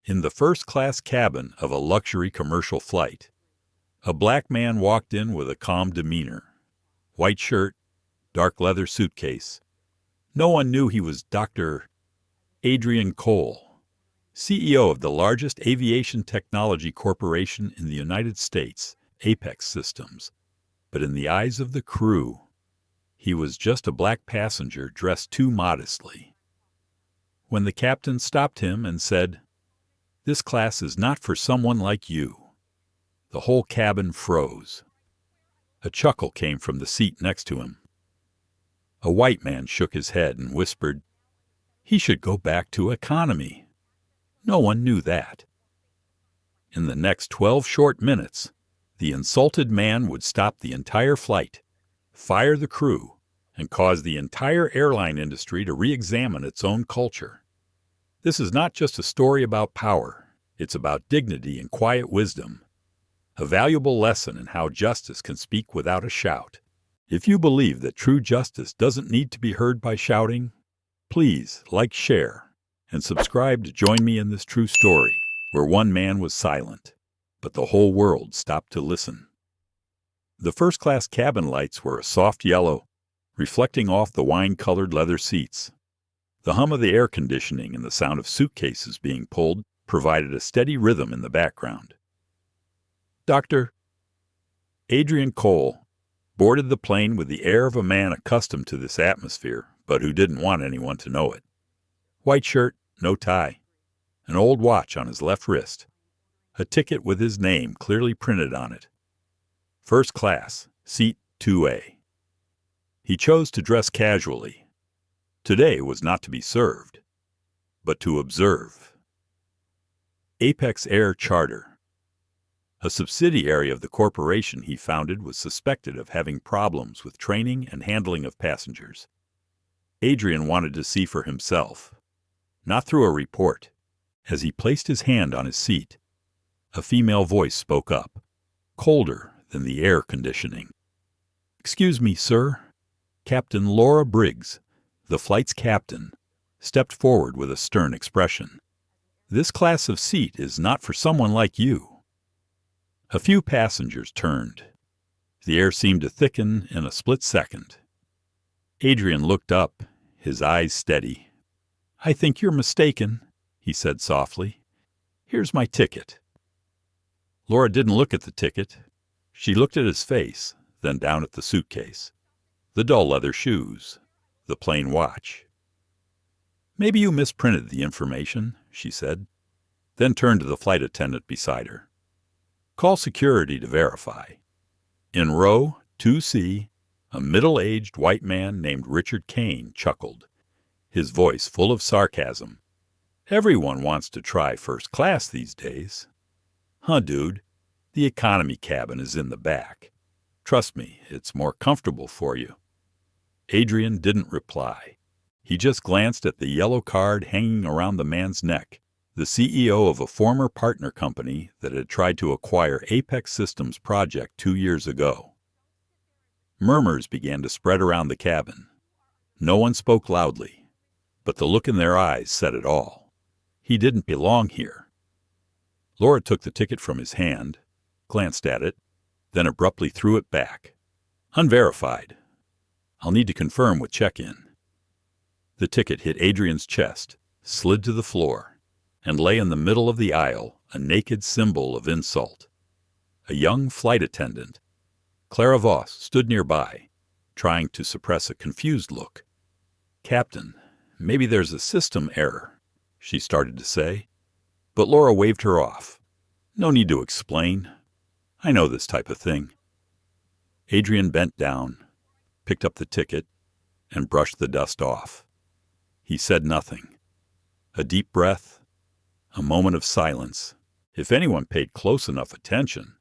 In the first-class cabin of a luxury commercial flight, a black man walked in with a calm demeanor. White shirt, dark leather suitcase. No one knew he was Dr. Adrian Cole, CEO of the largest aviation technology corporation in the United States, Apex Systems. But in the eyes of the crew, he was just a black passenger dressed too modestly. When the captain stopped him and said, "This class is not for someone like you," the whole cabin froze. A chuckle came from the seat next to him. A white man shook his head and whispered, "He should go back to economy." No one knew that. In the next 12 short minutes, the insulted man would stop the entire flight, fire the crew, and cause the entire airline industry to re-examine its own culture. This is not just a story about power. It's about dignity and quiet wisdom. A valuable lesson in how justice can speak without a shout. If you believe that true justice doesn't need to be heard by shouting, please like, share, and subscribe to join me in this true story where one man was silent, but the whole world stopped to listen. The first-class cabin lights were a soft yellow, reflecting off the wine-colored leather seats. The hum of the air conditioning and the sound of suitcases being pulled provided a steady rhythm in the background. Dr. Adrian Cole boarded the plane with the air of a man accustomed to this atmosphere, but who didn't want anyone to know it. White shirt, no tie, an old watch on his left wrist, a ticket with his name clearly printed on it. First class, seat 2A. He chose to dress casually. Today was not to be served, but to observe. Apex Air Charter. A subsidiary of the corporation he founded was suspected of having problems with training and handling of passengers. Adrian wanted to see for himself, not through a report. As he placed his hand on his seat, a female voice spoke up, colder than the air conditioning. "Excuse me, sir." Captain Laura Briggs, the flight's captain, stepped forward with a stern expression. "This class of seat is not for someone like you." A few passengers turned. The air seemed to thicken in a split second. Adrian looked up, his eyes steady. "I think you're mistaken," he said softly. "Here's my ticket." Laura didn't look at the ticket. She looked at his face, then down at the suitcase, the dull leather shoes, the plain watch. "Maybe you misprinted the information," she said, then turned to the flight attendant beside her. "Call security to verify." In row 2C, a middle-aged white man named Richard Kane chuckled, his voice full of sarcasm. "Everyone wants to try first class these days." "Huh, dude, the economy cabin is in the back. Trust me, it's more comfortable for you." Adrian didn't reply. He just glanced at the yellow card hanging around the man's neck, the CEO of a former partner company that had tried to acquire Apex Systems project 2 years ago. Murmurs began to spread around the cabin. No one spoke loudly, but the look in their eyes said it all. He didn't belong here. Laura took the ticket from his hand, glanced at it, then abruptly threw it back. "Unverified. I'll need to confirm with check-in." The ticket hit Adrian's chest, slid to the floor, and lay in the middle of the aisle, a naked symbol of insult. A young flight attendant, Clara Voss, stood nearby, trying to suppress a confused look. "Captain, maybe there's a system error," she started to say, but Laura waved her off. "No need to explain. I know this type of thing." Adrian bent down, picked up the ticket, and brushed the dust off. He said nothing. A deep breath, a moment of silence. If anyone paid close enough attention,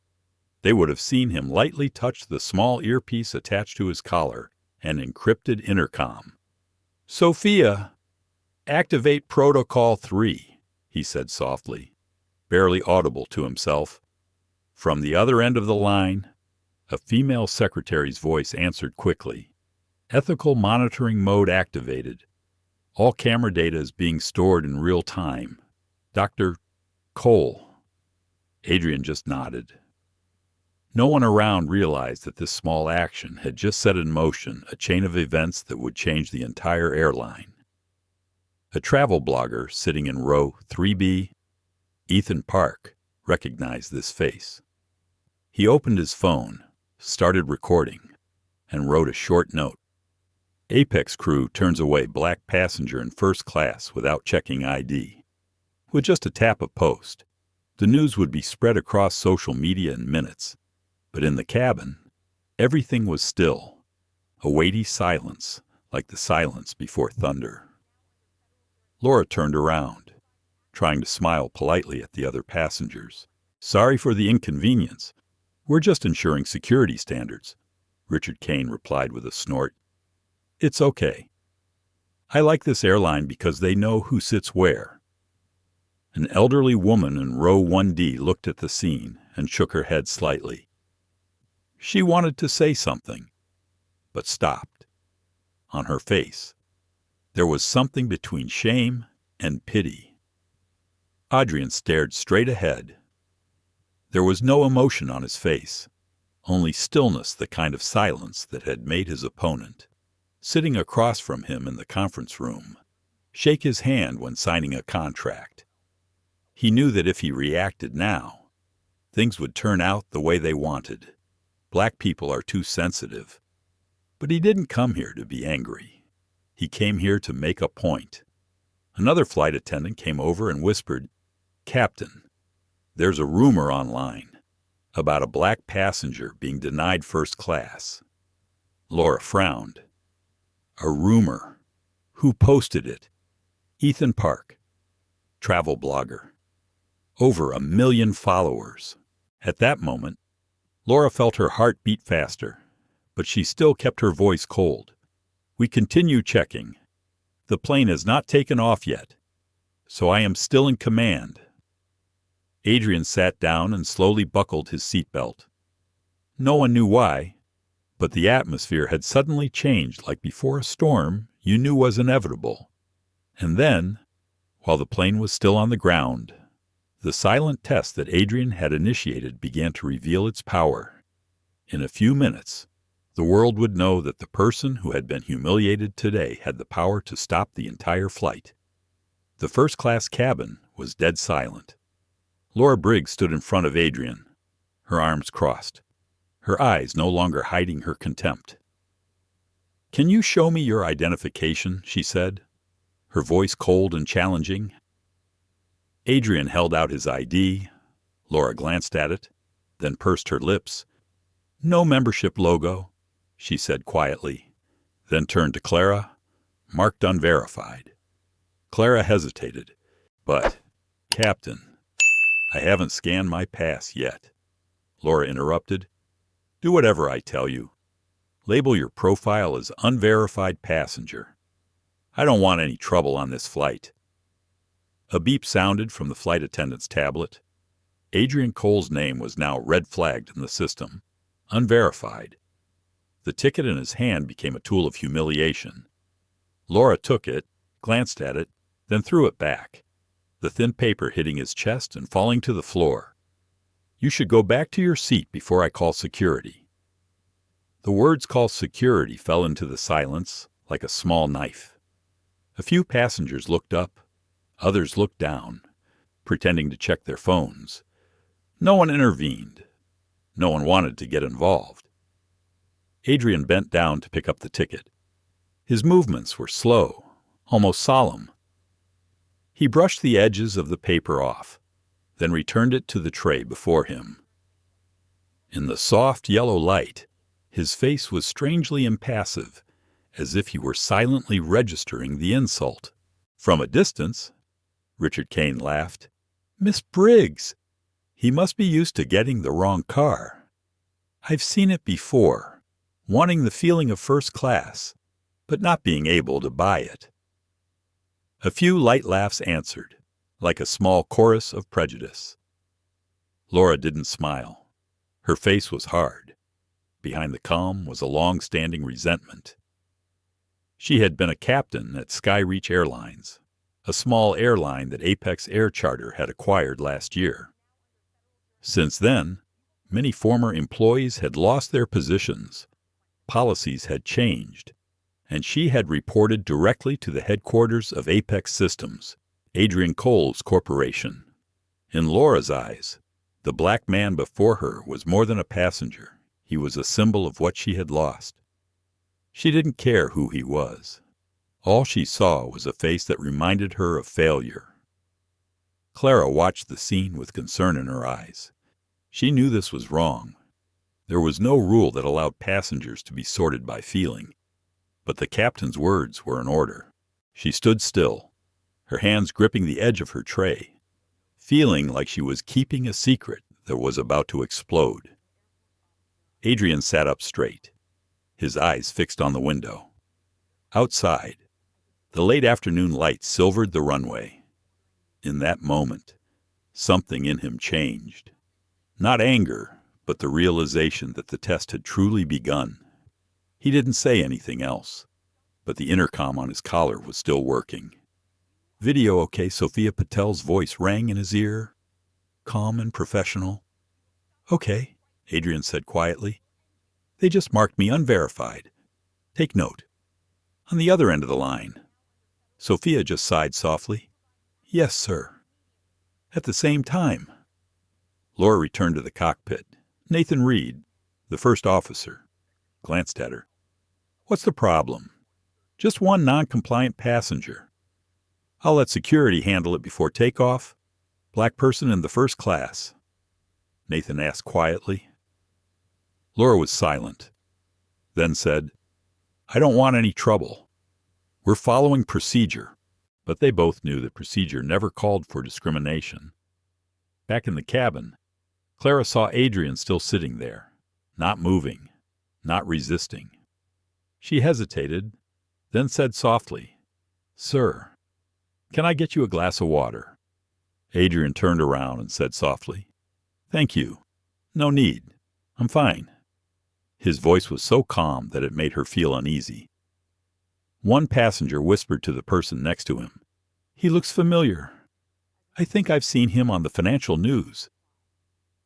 they would have seen him lightly touch the small earpiece attached to his collar and encrypted intercom. "Sophia, activate Protocol 3, he said softly, barely audible to himself. From the other end of the line, a female secretary's voice answered quickly. "Ethical monitoring mode activated. All camera data is being stored in real time. Dr. Cole. Adrian just nodded. No one around realized that this small action had just set in motion a chain of events that would change the entire airline. A travel blogger sitting in row 3B, Ethan Park, recognized this face. He opened his phone, started recording, and wrote a short note. Apex crew turns away black passenger in first class without checking ID. With just a tap of post, the news would be spread across social media in minutes. But in the cabin, everything was still, a weighty silence like the silence before thunder. Laura turned around, trying to smile politely at the other passengers. "Sorry for the inconvenience. We're just ensuring security standards," Richard Kane replied with a snort. "It's okay. I like this airline because they know who sits where." An elderly woman in row 1D looked at the scene and shook her head slightly. She wanted to say something, but stopped. On her face, there was something between shame and pity. Adrian stared straight ahead. There was no emotion on his face, only stillness, the kind of silence that had made his opponent, sitting across from him in the conference room, shake his hand when signing a contract. He knew that if he reacted now, things would turn out the way they wanted. Black people are too sensitive. But he didn't come here to be angry. He came here to make a point. Another flight attendant came over and whispered, "Captain, there's a rumor online about a black passenger being denied first class." Laura frowned. A rumor. Who posted it? Ethan Park, travel blogger. Over 1 million followers. At that moment, Laura felt her heart beat faster, but she still kept her voice cold. "We continue checking. The plane has not taken off yet, so I am still in command." Adrian sat down and slowly buckled his seatbelt. No one knew why, but the atmosphere had suddenly changed like before a storm you knew was inevitable. And then, while the plane was still on the ground, the silent test that Adrian had initiated began to reveal its power. In a few minutes, the world would know that the person who had been humiliated today had the power to stop the entire flight. The first-class cabin was dead silent. Laura Briggs stood in front of Adrian, her arms crossed, her eyes no longer hiding her contempt. "Can you show me your identification?" she said, her voice cold and challenging. Adrian held out his ID. Laura glanced at it, then pursed her lips. "No membership logo," she said quietly, then turned to Clara, marked unverified. Clara hesitated. "But, Captain, I haven't scanned my pass yet," Laura interrupted. "Do whatever I tell you. Label your profile as unverified passenger. I don't want any trouble on this flight." A beep sounded from the flight attendant's tablet. Adrian Cole's name was now red-flagged in the system, unverified. The ticket in his hand became a tool of humiliation. Laura took it, glanced at it, then threw it back, the thin paper hitting his chest and falling to the floor. "You should go back to your seat before I call security." The words "call security" fell into the silence like a small knife. A few passengers looked up. Others looked down, pretending to check their phones. No one intervened. No one wanted to get involved. Adrian bent down to pick up the ticket. His movements were slow, almost solemn. He brushed the edges of the paper off, then returned it to the tray before him. In the soft yellow light, his face was strangely impassive, as if he were silently registering the insult. From a distance, Richard Kane laughed. "Miss Briggs! He must be used to getting the wrong car. I've seen it before, wanting the feeling of first class, but not being able to buy it." A few light laughs answered, like a small chorus of prejudice. Laura didn't smile. Her face was hard. Behind the calm was a long-standing resentment. She had been a captain at Skyreach Airlines, a small airline that Apex Air Charter had acquired last year. Since then, many former employees had lost their positions, policies had changed, and she had reported directly to the headquarters of Apex Systems, Adrian Cole's corporation. In Laura's eyes, the black man before her was more than a passenger. He was a symbol of what she had lost. She didn't care who he was. All she saw was a face that reminded her of failure. Clara watched the scene with concern in her eyes. She knew this was wrong. There was no rule that allowed passengers to be sorted by feeling. But the captain's words were in order. She stood still, her hands gripping the edge of her tray, feeling like she was keeping a secret that was about to explode. Adrian sat up straight, his eyes fixed on the window. Outside, the late afternoon light silvered the runway. In that moment, something in him changed. Not anger, but the realization that the test had truly begun. He didn't say anything else, but the intercom on his collar was still working. "Video okay?" Sophia Patel's voice rang in his ear, calm and professional. "Okay," Adrian said quietly. "They just marked me unverified. Take note." On the other end of the line, Sophia just sighed softly. "Yes, sir." At the same time, Laura returned to the cockpit. Nathan Reed, the first officer, glanced at her. "What's the problem?" "Just one non-compliant passenger." "I'll let security handle it before takeoff. Black person in the first class," Nathan asked quietly. Laura was silent, then said, "I don't want any trouble. We're following procedure." But they both knew that procedure never called for discrimination. Back in the cabin, Clara saw Adrian still sitting there, not moving, not resisting. She hesitated, then said softly, "Sir, can I get you a glass of water?" Adrian turned around and said softly, "Thank you. No need. I'm fine." His voice was so calm that it made her feel uneasy. One passenger whispered to the person next to him, "He looks familiar. I think I've seen him on the financial news."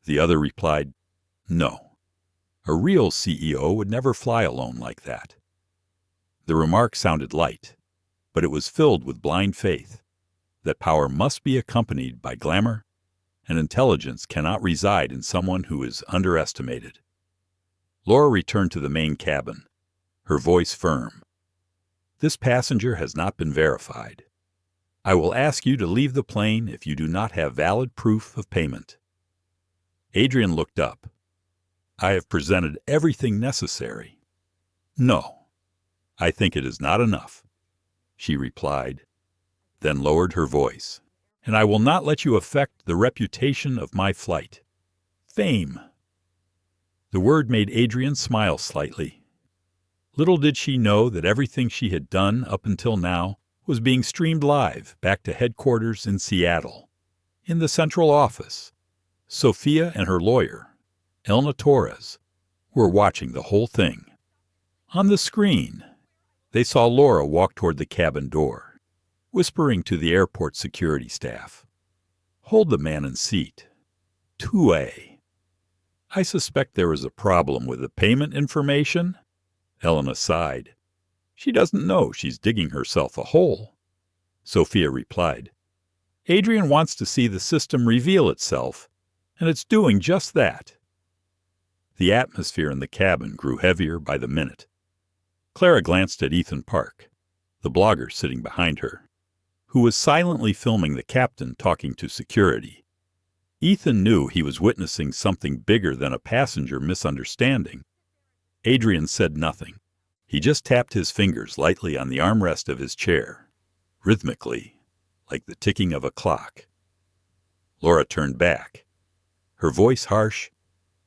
The other replied, "No. A real CEO would never fly alone like that." The remark sounded light, but it was filled with blind faith that power must be accompanied by glamour, and intelligence cannot reside in someone who is underestimated. Laura returned to the main cabin, her voice firm. "This passenger has not been verified. I will ask you to leave the plane if you do not have valid proof of payment." Adrian looked up. "I have presented everything necessary." "No, I think it is not enough," she replied, then lowered her voice. "And I will not let you affect the reputation of my flight. Fame." The word made Adrian smile slightly. Little did she know that everything she had done up until now was being streamed live back to headquarters in Seattle. In the central office, Sophia and her lawyer, Elna Torres, were watching the whole thing. On the screen, they saw Laura walk toward the cabin door, whispering to the airport security staff, "Hold the man in seat. 2A. I suspect there is a problem with the payment information." Elena sighed. "She doesn't know she's digging herself a hole." Sophia replied, "Adrian wants to see the system reveal itself, and it's doing just that." The atmosphere in the cabin grew heavier by the minute. Clara glanced at Ethan Park, the blogger sitting behind her, who was silently filming the captain talking to security. Ethan knew he was witnessing something bigger than a passenger misunderstanding. Adrian said nothing. He just tapped his fingers lightly on the armrest of his chair, rhythmically, like the ticking of a clock. Laura turned back, her voice harsh.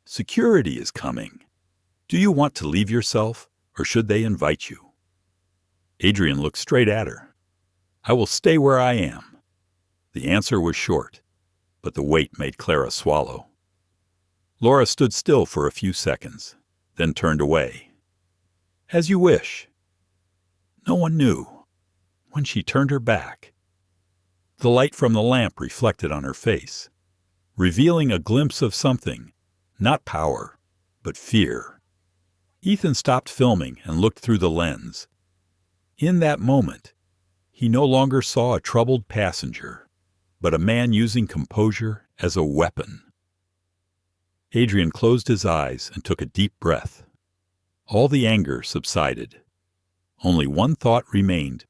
"Security is coming. Do you want to leave yourself, or should they invite you?" Adrian looked straight at her. "I will stay where I am." The answer was short, but the weight made Clara swallow. Laura stood still for a few seconds, then turned away. "As you wish." No one knew. When she turned her back, The light from the lamp reflected on her face, revealing a glimpse of something, not power, but fear. Ethan stopped filming and looked through the lens. In that moment, he no longer saw a troubled passenger, but a man using composure as a weapon. Adrian closed his eyes and took a deep breath. All the anger subsided. Only one thought remained.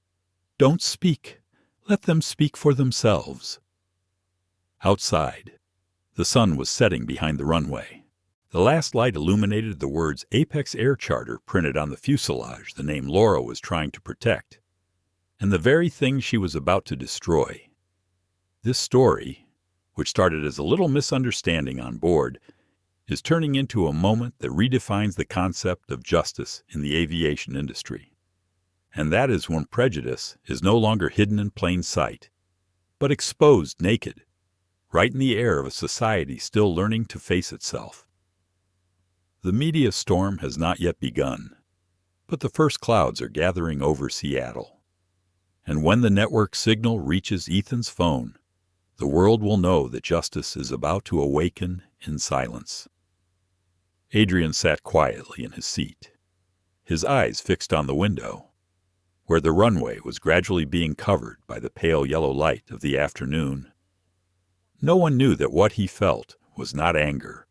Don't speak. Let them speak for themselves. Outside, the sun was setting behind the runway. The last light illuminated the words Apex Air Charter printed on the fuselage, the name Laura was trying to protect, and the very thing she was about to destroy. This story, which started as a little misunderstanding on board, is turning into a moment that redefines the concept of justice in the aviation industry. And that is when prejudice is no longer hidden in plain sight, but exposed naked, right in the air of a society still learning to face itself. The media storm has not yet begun, but the first clouds are gathering over Seattle. And when the network signal reaches Ethan's phone, the world will know that justice is about to awaken in silence. Adrian sat quietly in his seat, his eyes fixed on the window, where the runway was gradually being covered by the pale yellow light of the afternoon. No one knew that what he felt was not anger,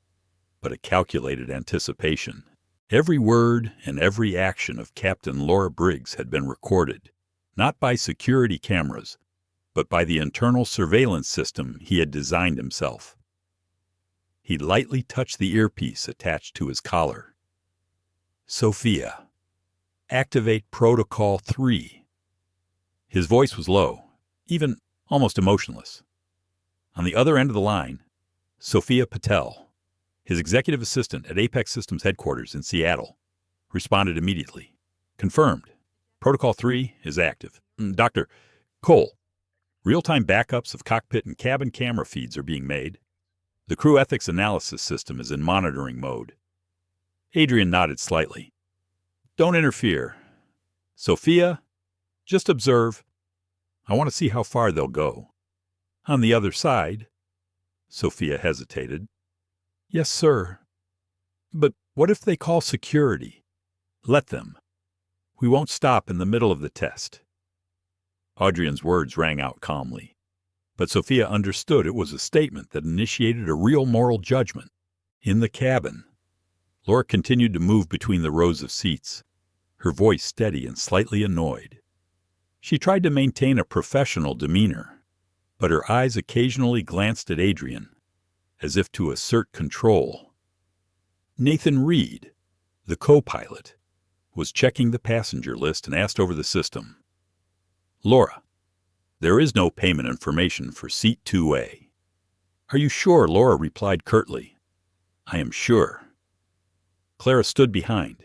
but a calculated anticipation. Every word and every action of Captain Laura Briggs had been recorded, not by security cameras, but by the internal surveillance system he had designed himself. He lightly touched the earpiece attached to his collar. Sophia, activate Protocol 3. His voice was low, even almost emotionless. On the other end of the line, Sophia Patel, his executive assistant at Apex Systems headquarters in Seattle, responded immediately. Confirmed. Protocol 3 is active. Dr. Cole, real-time backups of cockpit and cabin camera feeds are being made. The crew ethics analysis system is in monitoring mode. Adrian nodded slightly. Don't interfere. Sophia, just observe. I want to see how far they'll go. On the other side, Sophia hesitated. Yes, sir. But what if they call security? Let them. We won't stop in the middle of the test. Adrian's words rang out calmly, but Sophia understood it was a statement that initiated a real moral judgment. In the cabin, Laura continued to move between the rows of seats, her voice steady and slightly annoyed. She tried to maintain a professional demeanor, but her eyes occasionally glanced at Adrian, as if to assert control. Nathan Reed, the co-pilot, was checking the passenger list and asked over the system. Laura, there is no payment information for Seat 2A. Are you sure? Laura replied curtly. I am sure. Clara stood behind,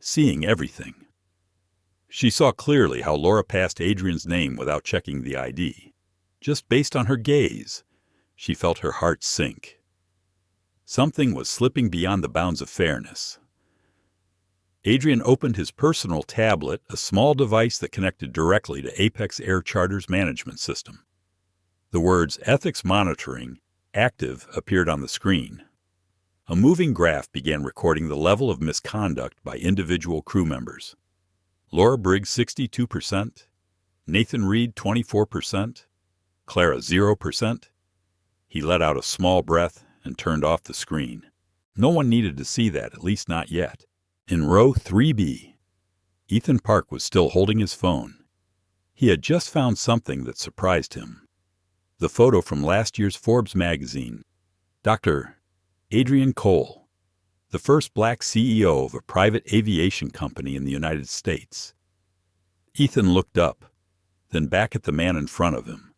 seeing everything. She saw clearly how Laura passed Adrian's name without checking the ID. Just based on her gaze, she felt her heart sink. Something was slipping beyond the bounds of fairness. Adrian opened his personal tablet, a small device that connected directly to Apex Air Charter's management system. The words Ethics Monitoring Active appeared on the screen. A moving graph began recording the level of misconduct by individual crew members. Laura Briggs 62%, Nathan Reed 24%, Clara 0%. He let out a small breath and turned off the screen. No one needed to see that, at least not yet. In row 3B, Ethan Park was still holding his phone. He had just found something that surprised him. The photo from last year's Forbes magazine. Dr. Adrian Cole, the first black CEO of a private aviation company in the United States. Ethan looked up, then back at the man in front of him.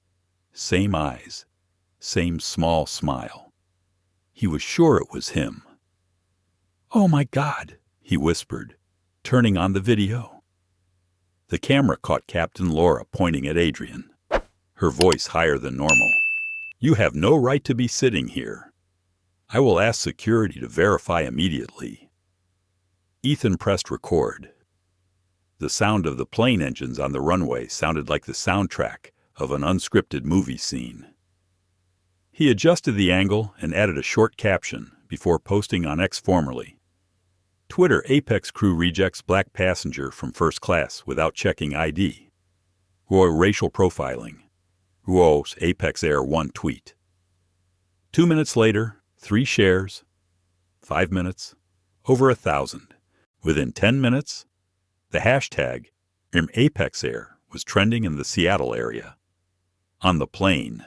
Same eyes, same small smile. He was sure it was him. Oh my God, he whispered, turning on the video. The camera caught Captain Laura pointing at Adrian, her voice higher than normal. You have no right to be sitting here. I will ask security to verify immediately. Ethan pressed record. The sound of the plane engines on the runway sounded like the soundtrack of an unscripted movie scene. He adjusted the angle and added a short caption before posting on X formerly. Twitter Apex crew rejects black passenger from first class without checking ID. Racial profiling. Ruo's Apex Air 1 tweet. 2 minutes later, 3 shares. 5 minutes, over 1,000. Within 10 minutes, the hashtag Apex Air was trending in the Seattle area. On the plane.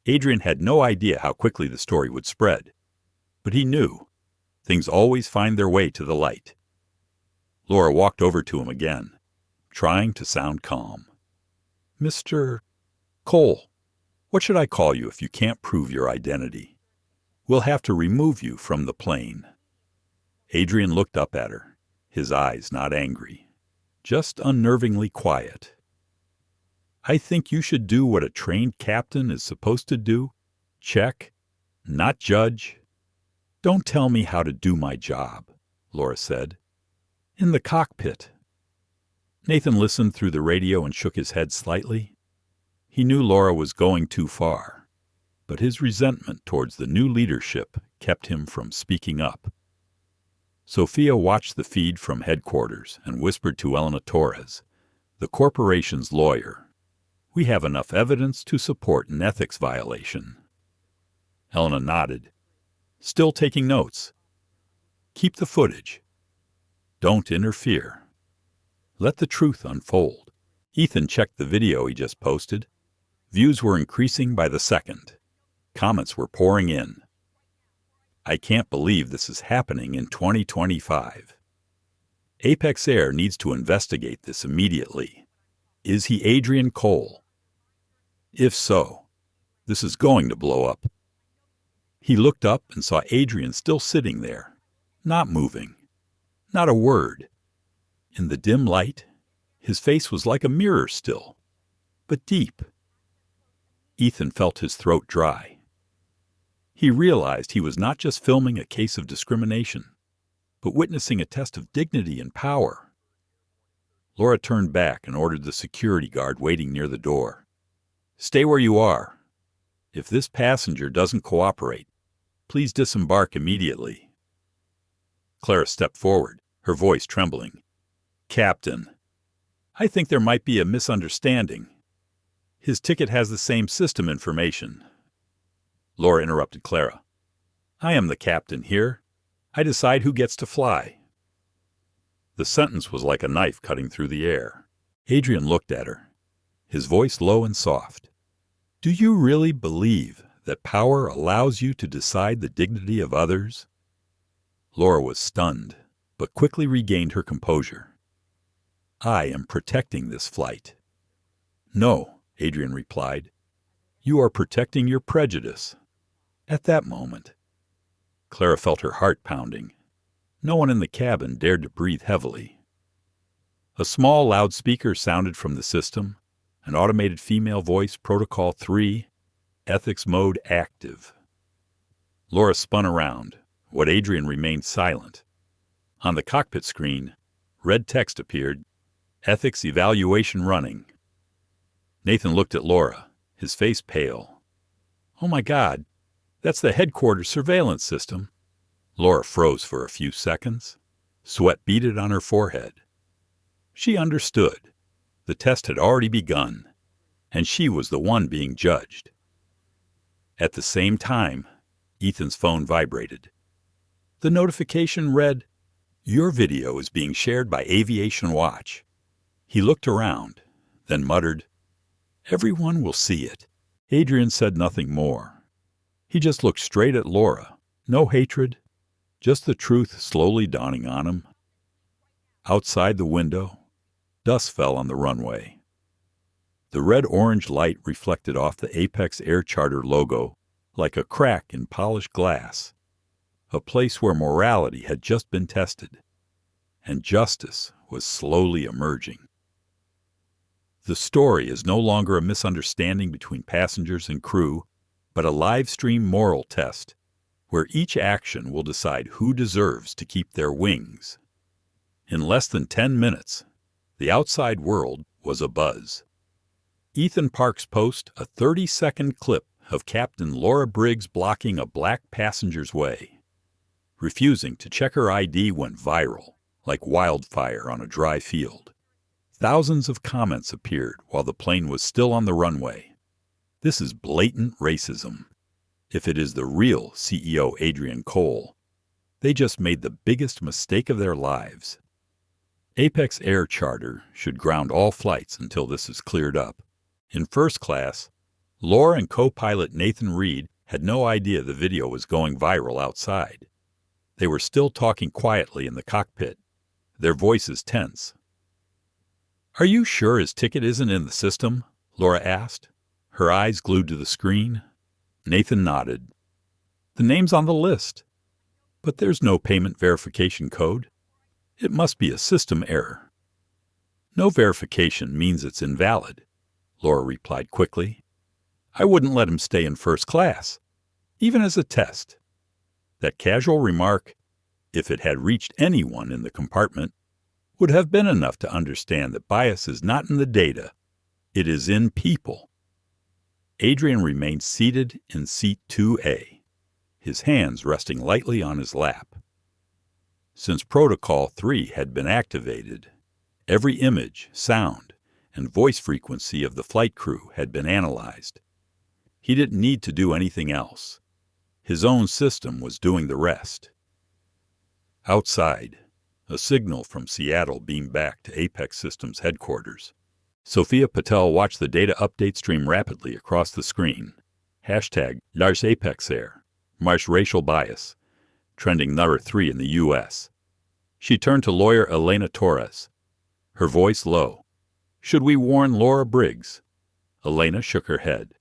Adrian had no idea how quickly the story would spread, but he knew things always find their way to the light. Laura walked over to him again, trying to sound calm. Mr. Cole, what should I call you if you can't prove your identity? We'll have to remove you from the plane. Adrian looked up at her, his eyes not angry, just unnervingly quiet. I think you should do what a trained captain is supposed to do. Check, not judge. Don't tell me how to do my job, Laura said. In the cockpit. Nathan listened through the radio and shook his head slightly. He knew Laura was going too far, but his resentment towards the new leadership kept him from speaking up. Sophia watched the feed from headquarters and whispered to Elena Torres, the corporation's lawyer. We have enough evidence to support an ethics violation. Elena nodded, still taking notes. Keep the footage. Don't interfere. Let the truth unfold. Ethan checked the video he just posted. Views were increasing by the second. Comments were pouring in. I can't believe this is happening in 2025. Apex Air needs to investigate this immediately. Is he Adrian Cole? If so, this is going to blow up. He looked up and saw Adrian still sitting there, not moving, not a word. In the dim light, his face was like a mirror still, but deep. Ethan felt his throat dry. He realized he was not just filming a case of discrimination, but witnessing a test of dignity and power. Laura turned back and ordered the security guard waiting near the door. Stay where you are. If this passenger doesn't cooperate, please disembark immediately. Clara stepped forward, her voice trembling. Captain, I think there might be a misunderstanding. His ticket has the same system information. Laura interrupted Clara. I am the captain here. I decide who gets to fly. The sentence was like a knife cutting through the air. Adrian looked at her, his voice low and soft. Do you really believe that power allows you to decide the dignity of others? Laura was stunned, but quickly regained her composure. I am protecting this flight. No, Adrian replied. You are protecting your prejudice. At that moment, Clara felt her heart pounding. No one in the cabin dared to breathe heavily. A small loudspeaker sounded from the system, an automated female voice, Protocol 3, ethics mode active. Laura spun around, what Adrian remained silent. On the cockpit screen, red text appeared, ethics evaluation running. Nathan looked at Laura, his face pale. Oh my God, that's the headquarters surveillance system. Laura froze for a few seconds. Sweat beaded on her forehead. She understood. The test had already begun, and she was the one being judged. At the same time, Ethan's phone vibrated. The notification read, Your video is being shared by Aviation Watch. He looked around, then muttered, Everyone will see it. Adrian said nothing more. He just looked straight at Laura. No hatred, just the truth slowly dawning on him. Outside the window, dust fell on the runway. The red-orange light reflected off the Apex Air Charter logo like a crack in polished glass, a place where morality had just been tested, and justice was slowly emerging. The story is no longer a misunderstanding between passengers and crew, but a live-stream moral test, where each action will decide who deserves to keep their wings. In less than 10 minutes, the outside world was abuzz. Ethan Park's post, a 30-second clip of Captain Laura Briggs blocking a black passenger's way. Refusing to check her ID went viral, like wildfire on a dry field. Thousands of comments appeared while the plane was still on the runway. This is blatant racism. If it is the real CEO Adrian Cole, they just made the biggest mistake of their lives. Apex Air Charter should ground all flights until this is cleared up. In first class, Laura and co-pilot Nathan Reed had no idea the video was going viral outside. They were still talking quietly in the cockpit, their voices tense. "Are you sure his ticket isn't in the system?" Laura asked, her eyes glued to the screen. Nathan nodded. "The name's on the list, but there's no payment verification code. It must be a system error." "No verification means it's invalid," Laura replied quickly. "I wouldn't let him stay in first class, even as a test." That casual remark, if it had reached anyone in the compartment, would have been enough to understand that bias is not in the data, it is in people. Adrian remained seated in seat 2A, his hands resting lightly on his lap. Since Protocol 3 had been activated, every image, sound, and voice frequency of the flight crew had been analyzed. He didn't need to do anything else. His own system was doing the rest. Outside, a signal from Seattle beamed back to Apex Systems headquarters. Sophia Patel watched the data update stream rapidly across the screen. Hashtag Lars Apex Air, Marsh Racial Bias, trending number 3 in the U.S. She turned to lawyer Elena Torres, her voice low. "Should we warn Laura Briggs?" Elena shook her head.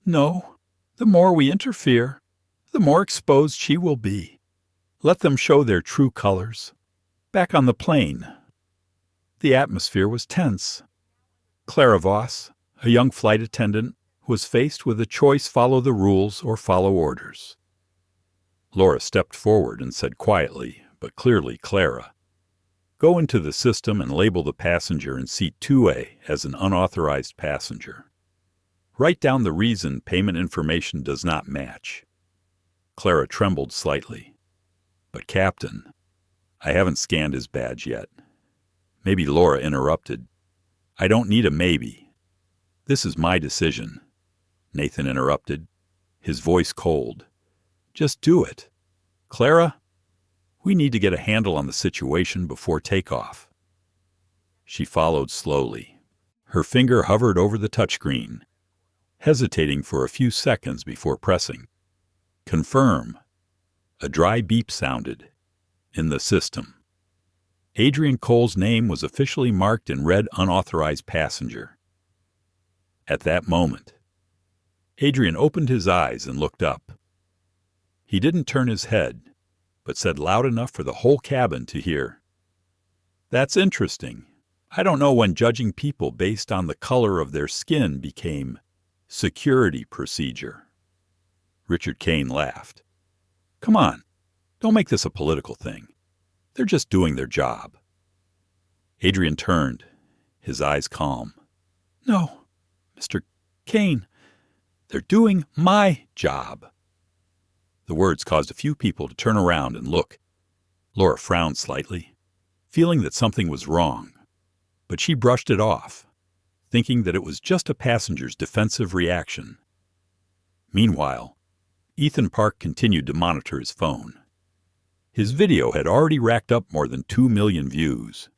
"No. The more we interfere, the more exposed she will be. Let them show their true colors." Back on the plane, the atmosphere was tense. Clara Voss, a young flight attendant, was faced with a choice: follow the rules or follow orders. Laura stepped forward and said quietly, but clearly, "Clara, go into the system and label the passenger in seat 2A as an unauthorized passenger. Write down the reason payment information does not match." Clara trembled slightly. "But Captain, I haven't scanned his badge yet." Maybe Laura interrupted. "I don't need a maybe. This is my decision." Nathan interrupted, his voice cold. "Just do it. Clara, we need to get a handle on the situation before takeoff." She followed slowly. Her finger hovered over the touchscreen, hesitating for a few seconds before pressing. "Confirm." A dry beep sounded. In the system, Adrian Cole's name was officially marked in red unauthorized passenger. At that moment, Adrian opened his eyes and looked up. He didn't turn his head, but said loud enough for the whole cabin to hear, "That's interesting. I don't know when judging people based on the color of their skin became security procedure." Richard Kane laughed. "Come on. Don't make this a political thing. They're just doing their job." Adrian turned, his eyes calm. "No, Mr. Kane, they're doing my job." The words caused a few people to turn around and look. Laura frowned slightly, feeling that something was wrong, but she brushed it off, thinking that it was just a passenger's defensive reaction. Meanwhile, Ethan Park continued to monitor his phone. His video had already racked up more than 2 million views.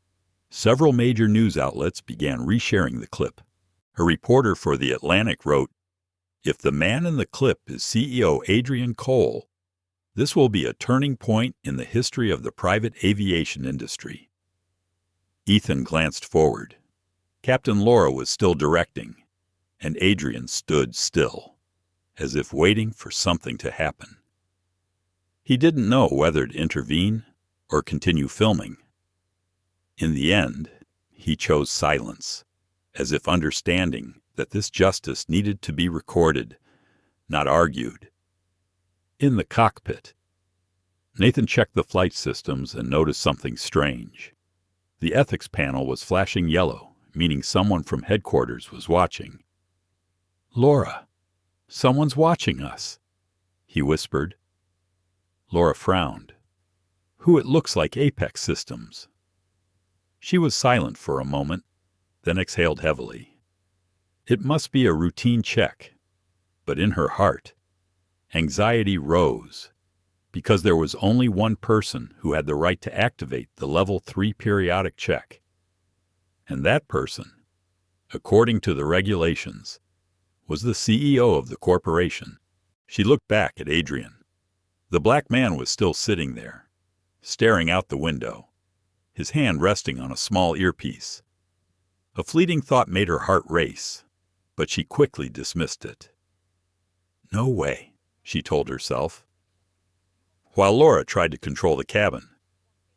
Several major news outlets began resharing the clip. A reporter for The Atlantic wrote, "If the man in the clip is CEO Adrian Cole, this will be a turning point in the history of the private aviation industry." Ethan glanced forward. Captain Laura was still directing, and Adrian stood still, as if waiting for something to happen. He didn't know whether to intervene or continue filming. In the end, he chose silence, as if understanding that this justice needed to be recorded, not argued. In the cockpit, Nathan checked the flight systems and noticed something strange. The ethics panel was flashing yellow, meaning someone from headquarters was watching. "Laura, someone's watching us," he whispered. Laura frowned. "Who? It looks like Apex Systems." She was silent for a moment, then exhaled heavily. It must be a routine check, but in her heart, anxiety rose, because there was only one person who had the right to activate the Level 3 periodic check. And that person, according to the regulations, was the CEO of the corporation. She looked back at Adrian. The black man was still sitting there, staring out the window, his hand resting on a small earpiece. A fleeting thought made her heart race, but she quickly dismissed it. "No way," she told herself. While Laura tried to control the cabin,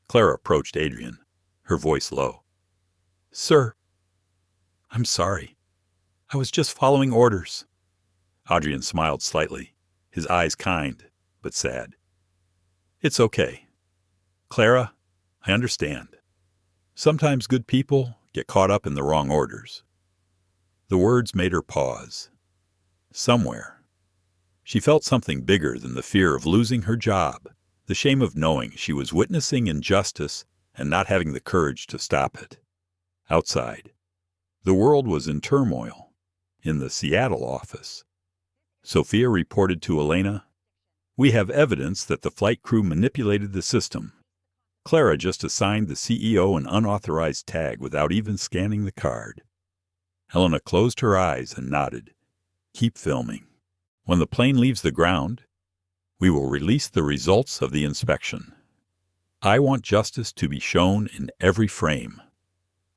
Clara approached Adrian, her voice low. "Sir, I'm sorry. I was just following orders." Adrian smiled slightly, his eyes kind, but sad. "It's okay. Clara, I understand. Sometimes good people get caught up in the wrong orders." The words made her pause. Somewhere, she felt something bigger than the fear of losing her job, the shame of knowing she was witnessing injustice and not having the courage to stop it. Outside, the world was in turmoil. In the Seattle office, Sophia reported to Elena, "We have evidence that the flight crew manipulated the system. Clara just assigned the CEO an unauthorized tag without even scanning the card." Helena closed her eyes and nodded. "Keep filming. When the plane leaves the ground, we will release the results of the inspection. I want justice to be shown in every frame.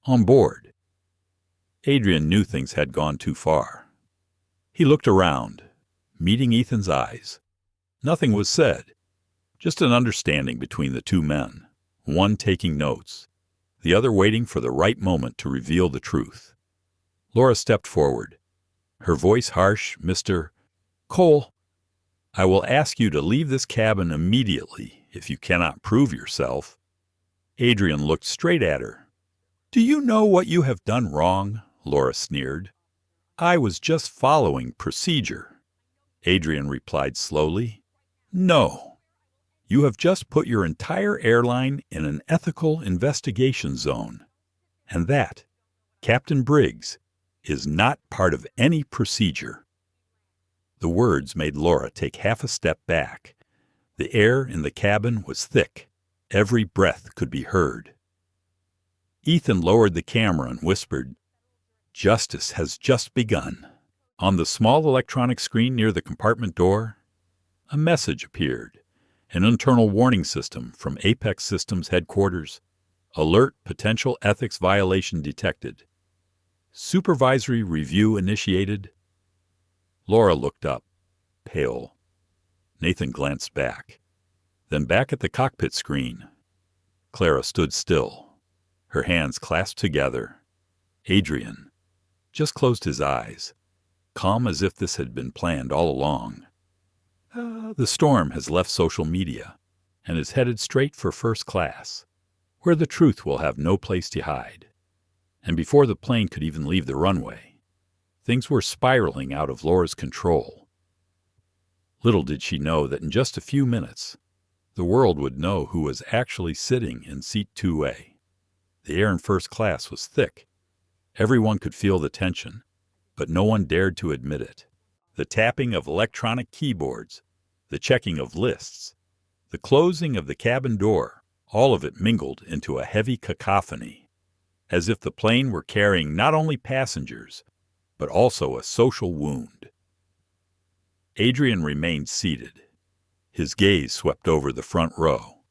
On board." Adrian knew things had gone too far. He looked around, meeting Ethan's eyes. Nothing was said, just an understanding between the two men, one taking notes, the other waiting for the right moment to reveal the truth. Laura stepped forward, her voice harsh. "Mr. Cole, I will ask you to leave this cabin immediately if you cannot prove yourself." Adrian looked straight at her. "Do you know what you have done wrong?" Laura sneered. "I was just following procedure." Adrian replied slowly, "No. You have just put your entire airline in an ethical investigation zone. And that, Captain Briggs, is not part of any procedure." The words made Laura take half a step back. The air in the cabin was thick. Every breath could be heard. Ethan lowered the camera and whispered, "Justice has just begun." On the small electronic screen near the compartment door, a message appeared, an internal warning system from Apex Systems headquarters. "Alert, potential ethics violation detected. Supervisory review initiated." Laura looked up, pale. Nathan glanced back, then back at the cockpit screen. Clara stood still, her hands clasped together. Adrian just closed his eyes, calm as if this had been planned all along. The storm has left social media and is headed straight for first class, where the truth will have no place to hide. And before the plane could even leave the runway, things were spiraling out of Laura's control. Little did she know that in just a few minutes, the world would know who was actually sitting in seat 2A. The air in first class was thick. Everyone could feel the tension, but no one dared to admit it. The tapping of electronic keyboards, the checking of lists, the closing of the cabin door, all of it mingled into a heavy cacophony, as if the plane were carrying not only passengers, but also a social wound. Adrian remained seated. His gaze swept over the front row,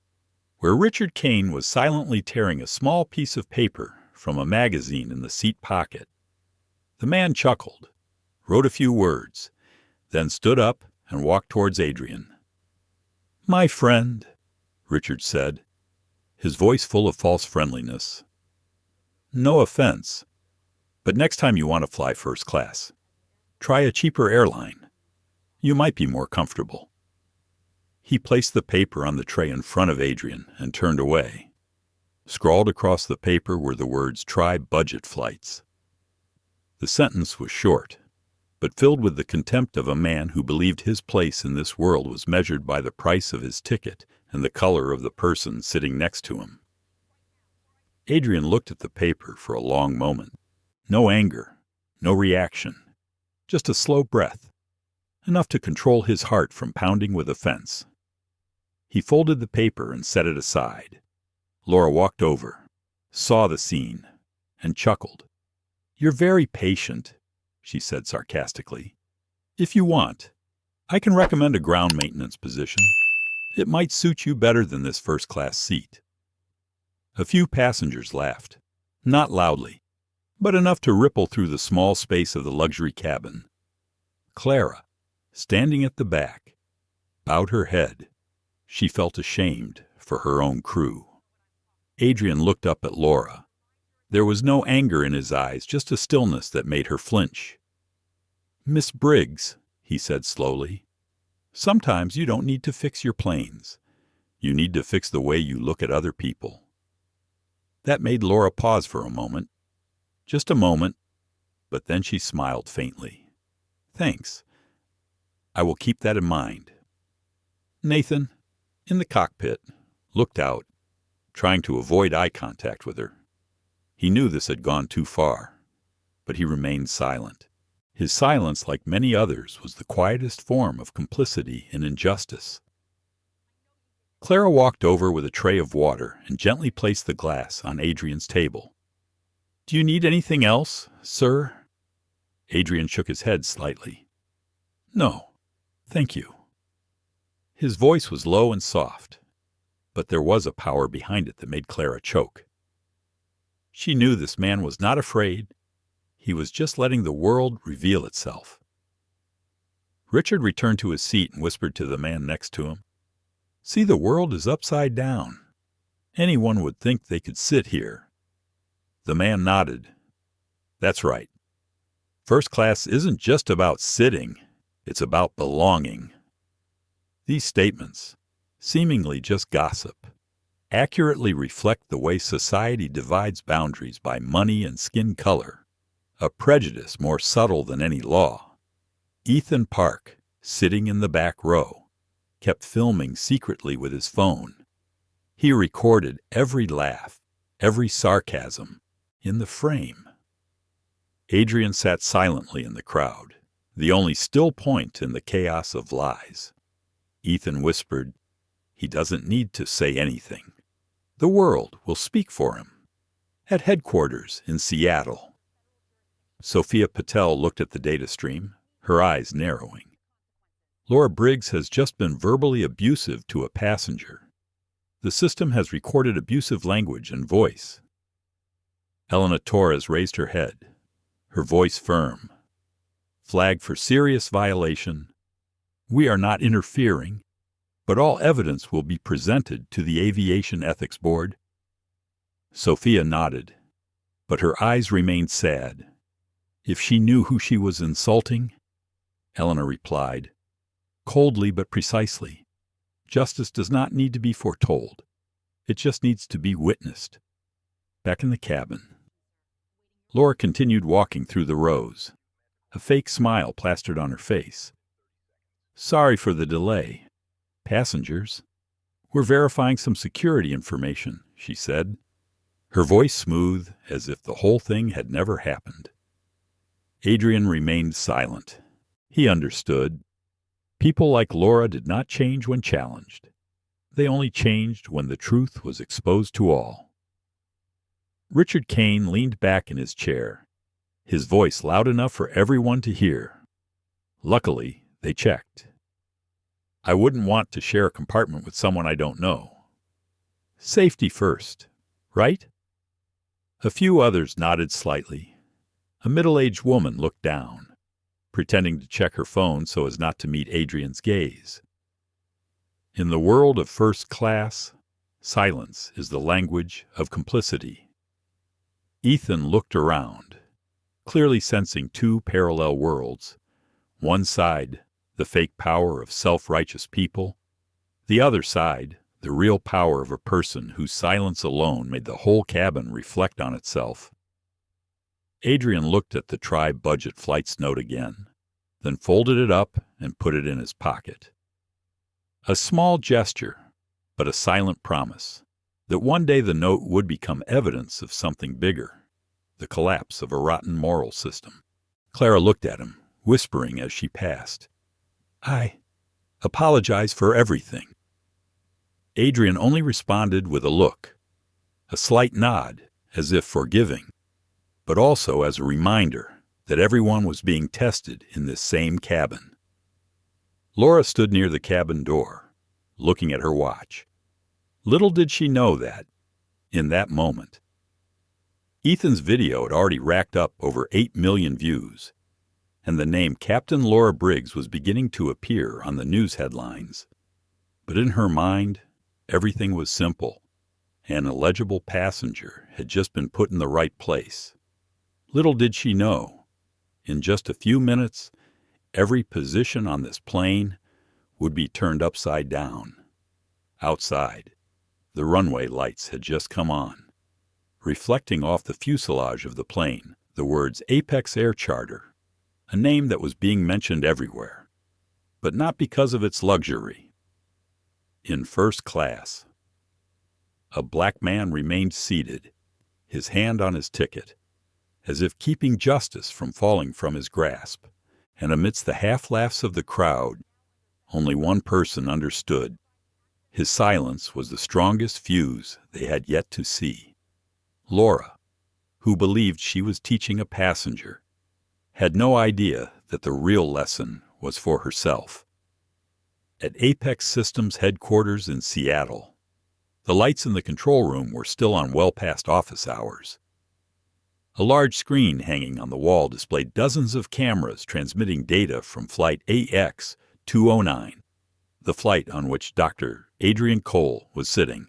where Richard Kane was silently tearing a small piece of paper from a magazine in the seat pocket. The man chuckled, wrote a few words, then stood up and walked towards Adrian. "My friend," Richard said, his voice full of false friendliness. "No offense, but next time you want to fly first class, try a cheaper airline. You might be more comfortable." He placed the paper on the tray in front of Adrian and turned away. Scrawled across the paper were the words, "Try budget flights." The sentence was short, but filled with the contempt of a man who believed his place in this world was measured by the price of his ticket and the color of the person sitting next to him. Adrian looked at the paper for a long moment. No anger, no reaction, just a slow breath, enough to control his heart from pounding with offense. He folded the paper and set it aside. Laura walked over, saw the scene, and chuckled. "You're very patient," she said sarcastically. "If you want, I can recommend a ground maintenance position. It might suit you better than this first-class seat." A few passengers laughed, not loudly, but enough to ripple through the small space of the luxury cabin. Clara, standing at the back, bowed her head. She felt ashamed for her own crew. Adrian looked up at Laura. There was no anger in his eyes, just a stillness that made her flinch. "Miss Briggs," he said slowly, "sometimes you don't need to fix your planes. You need to fix the way you look at other people." That made Laura pause for a moment. Just a moment, but then she smiled faintly. "Thanks. I will keep that in mind." Nathan, in the cockpit, looked out, trying to avoid eye contact with her. He knew this had gone too far, but he remained silent. His silence, like many others, was the quietest form of complicity in injustice. Clara walked over with a tray of water and gently placed the glass on Adrian's table. "Do you need anything else, sir?" Adrian shook his head slightly. "No, thank you." His voice was low and soft, but there was a power behind it that made Clara choke. She knew this man was not afraid. He was just letting the world reveal itself. Richard returned to his seat and whispered to the man next to him, "See, the world is upside down. Anyone would think they could sit here." The man nodded. "That's right. First class isn't just about sitting. It's about belonging." These statements, seemingly just gossip, accurately reflect the way society divides boundaries by money and skin color, a prejudice more subtle than any law. Ethan Park, sitting in the back row, kept filming secretly with his phone. He recorded every laugh, every sarcasm, in the frame. Adrian sat silently in the crowd, the only still point in the chaos of lies. Ethan whispered, "He doesn't need to say anything. The world will speak for him." At headquarters in Seattle. Sophia Patel looked at the data stream, her eyes narrowing. "Laura Briggs has just been verbally abusive to a passenger. The system has recorded abusive language and voice." Elena Torres raised her head, her voice firm. "Flag for serious violation. We are not interfering, but all evidence will be presented to the Aviation Ethics Board." Sophia nodded, but her eyes remained sad. If she knew who she was insulting, Elena replied, coldly but precisely, "Justice does not need to be foretold. It just needs to be witnessed." Back in the cabin, Laura continued walking through the rows, a fake smile plastered on her face. "Sorry for the delay. Passengers, we're verifying some security information," she said, her voice smooth as if the whole thing had never happened. Adrian remained silent. He understood. People like Laura did not change when challenged. They only changed when the truth was exposed to all. Richard Kane leaned back in his chair, his voice loud enough for everyone to hear. Luckily, they checked. "I wouldn't want to share a compartment with someone I don't know. Safety first, right?" A few others nodded slightly. A middle-aged woman looked down, pretending to check her phone so as not to meet Adrian's gaze. In the world of first class, silence is the language of complicity. Ethan looked around, clearly sensing two parallel worlds. One side, the fake power of self-righteous people. The other side, the real power of a person whose silence alone made the whole cabin reflect on itself. Adrian looked at the tribe budget flights note again. then folded it up and put it in his pocket. A small gesture, but a silent promise that one day the note would become evidence of something bigger, the collapse of a rotten moral system. Clara looked at him, whispering as she passed, "I apologize for everything." Adrian only responded with a look, a slight nod, as if forgiving, but also as a reminder that everyone was being tested in this same cabin. Laura stood near the cabin door, looking at her watch. Little did she know that, in that moment, Ethan's video had already racked up over 8 million views, and the name Captain Laura Briggs was beginning to appear on the news headlines. But in her mind, everything was simple. An illegible passenger had just been put in the right place. Little did she know, in just a few minutes, every position on this plane would be turned upside down. Outside, the runway lights had just come on, reflecting off the fuselage of the plane the words Apex Air Charter, a name that was being mentioned everywhere, but not because of its luxury. In first class, a black man remained seated, his hand on his ticket, as if keeping justice from falling from his grasp, and amidst the half-laughs of the crowd, only one person understood. His silence was the strongest fuse they had yet to see. Laura, who believed she was teaching a passenger, had no idea that the real lesson was for herself. At Apex Systems headquarters in Seattle, the lights in the control room were still on well past office hours. A large screen hanging on the wall displayed dozens of cameras transmitting data from Flight AX-209, the flight on which Dr. Adrian Cole was sitting.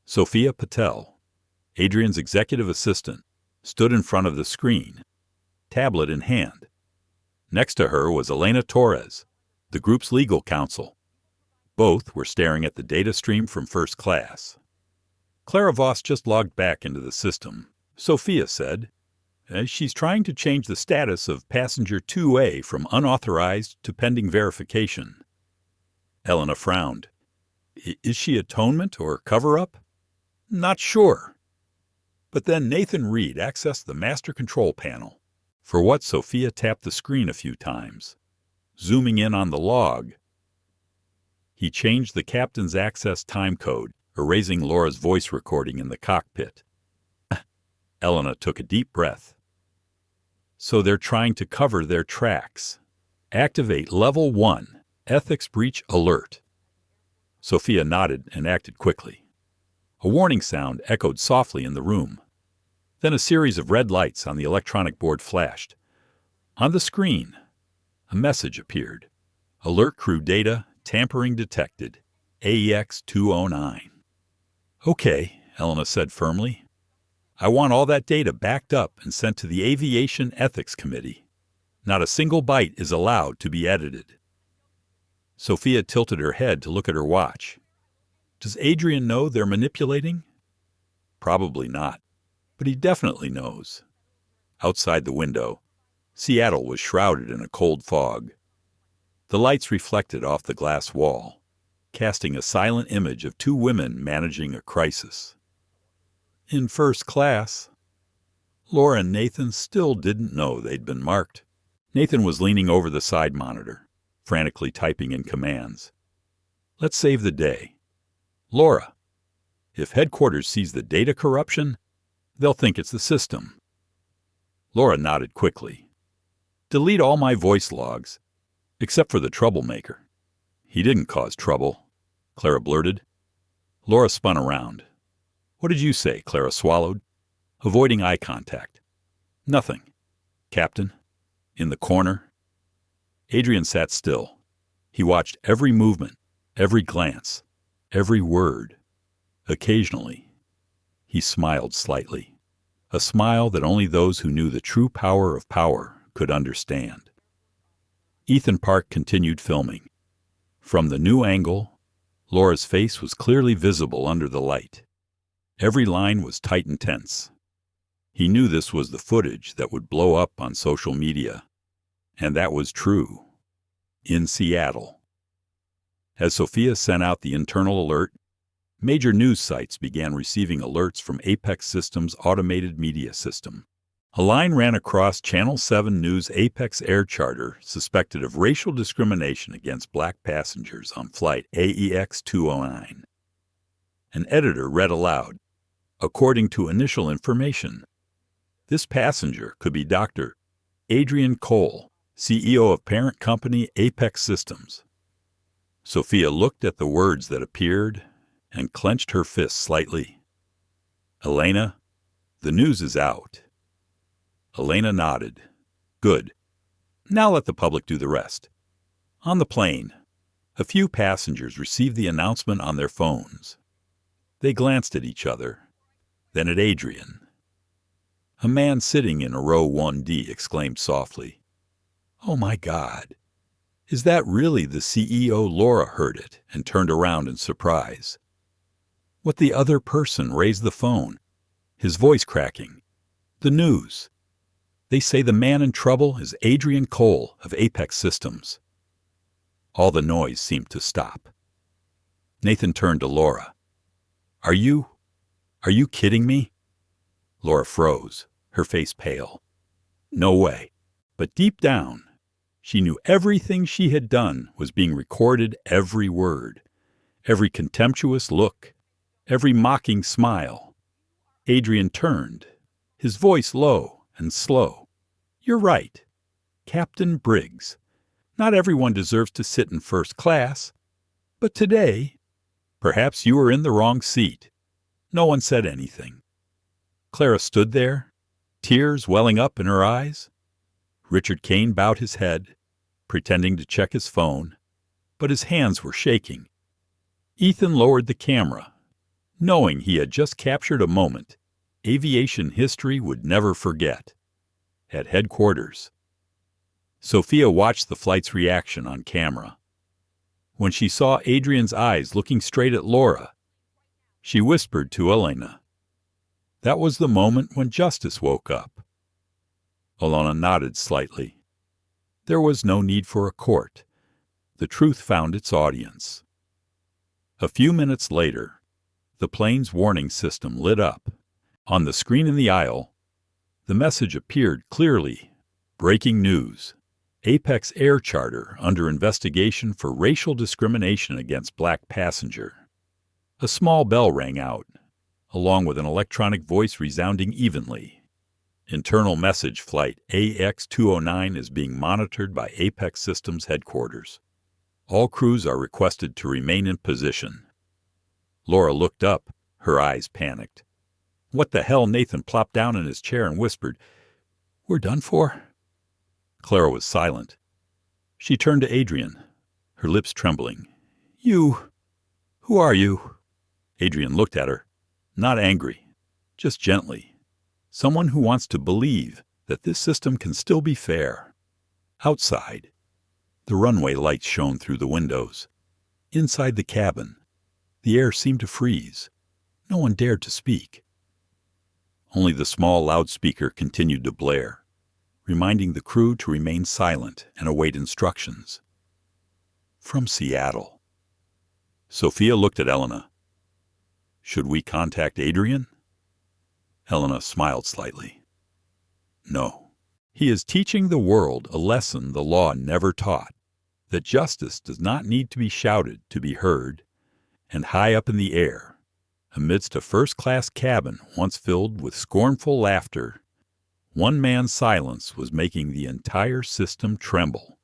Sophia Patel, Adrian's executive assistant, stood in front of the screen, tablet in hand. Next to her was Elena Torres, the group's legal counsel. Both were staring at the data stream from first class. Clara Voss just logged back into the system, Sophia said. She's trying to change the status of passenger 2A from unauthorized to pending verification. Elena frowned. Is she atonement or cover-up? Not sure. But then Nathan Reed accessed the master control panel, for what Sophia tapped the screen a few times. Zooming in on the log, he changed the captain's access time code, erasing Laura's voice recording in the cockpit. Elena took a deep breath. So they're trying to cover their tracks. Activate Level 1, Ethics Breach Alert. Sophia nodded and acted quickly. A warning sound echoed softly in the room. Then a series of red lights on the electronic board flashed. On the screen, a message appeared. Alert crew data, tampering detected. AX-209. Okay, Elena said firmly. I want all that data backed up and sent to the Aviation Ethics Committee. Not a single byte is allowed to be edited. Sophia tilted her head to look at her watch. Does Adrian know they're manipulating? Probably not, but he definitely knows. Outside the window, Seattle was shrouded in a cold fog. The lights reflected off the glass wall, casting a silent image of two women managing a crisis. In first class, Laura and Nathan still didn't know they'd been marked. Nathan was leaning over the side monitor, frantically typing in commands. Let's save the day. Laura, if headquarters sees the data corruption, they'll think it's the system. Laura nodded quickly. Delete all my voice logs, except for the troublemaker. He didn't cause trouble, Clara blurted. Laura spun around. What did you say? Clara swallowed, avoiding eye contact. Nothing. Captain, in the corner. Adrian sat still. He watched every movement, every glance, every word. Occasionally, he smiled slightly, a smile that only those who knew the true power of power could understand. Ethan Park continued filming. From the new angle, Laura's face was clearly visible under the light. Every line was tight and tense. He knew this was the footage that would blow up on social media. And that was true. In Seattle. As Sophia sent out the internal alert, major news sites began receiving alerts from Apex Systems' automated media system. A line ran across Channel 7 News Apex Air Charter suspected of racial discrimination against black passengers on flight AEX 209. An editor read aloud, "According to initial information, this passenger could be Dr. Adrian Cole, CEO of parent company Apex Systems." Sophia looked at the words that appeared and clenched her fists slightly. "Elena, the news is out." Elena nodded. "Good. Now let the public do the rest." On the plane, a few passengers received the announcement on their phones. They glanced at each other, then at Adrian. A man sitting in a row 1D exclaimed softly, "Oh my God. Is that really the CEO?" Laura heard it and turned around in surprise. What the other person raised the phone, his voice cracking. "The news. They say the man in trouble is Adrian Cole of Apex Systems." All the noise seemed to stop. Nathan turned to Laura. Are you kidding me?" Laura froze, her face pale. No way. But deep down, she knew everything she had done was being recorded, every word, every contemptuous look, every mocking smile. Adrian turned, his voice low and slow. "You're right. Captain Briggs. Not everyone deserves to sit in first class. But today, perhaps you were in the wrong seat." No one said anything. Clara stood there, tears welling up in her eyes. Richard Kane bowed his head, pretending to check his phone, but his hands were shaking. Ethan lowered the camera, knowing he had just captured a moment aviation history would never forget. At headquarters, Sophia watched the flight's reaction on camera. When she saw Adrian's eyes looking straight at Laura, she whispered to Elena. That was the moment when justice woke up. Elena nodded slightly. There was no need for a court. The truth found its audience. A few minutes later, the plane's warning system lit up. On the screen in the aisle, the message appeared clearly. Breaking news. Apex Air Charter under investigation for racial discrimination against black passenger. A small bell rang out, along with an electronic voice resounding evenly. Internal message flight AX-209 is being monitored by Apex Systems headquarters. All crews are requested to remain in position. Laura looked up, her eyes panicked. What the hell? Nathan plopped down in his chair and whispered, "We're done for?" Clara was silent. She turned to Adrian, her lips trembling. Who are you?" Adrian looked at her, not angry, just gently. Someone who wants to believe that this system can still be fair. Outside, the runway lights shone through the windows. Inside the cabin, the air seemed to freeze. No one dared to speak. Only the small loudspeaker continued to blare, reminding the crew to remain silent and await instructions. From Seattle. Sophia looked at Elena. Should we contact Adrian? Elena smiled slightly. No. He is teaching the world a lesson the law never taught, that justice does not need to be shouted to be heard, and high up in the air, amidst a first-class cabin once filled with scornful laughter, one man's silence was making the entire system tremble.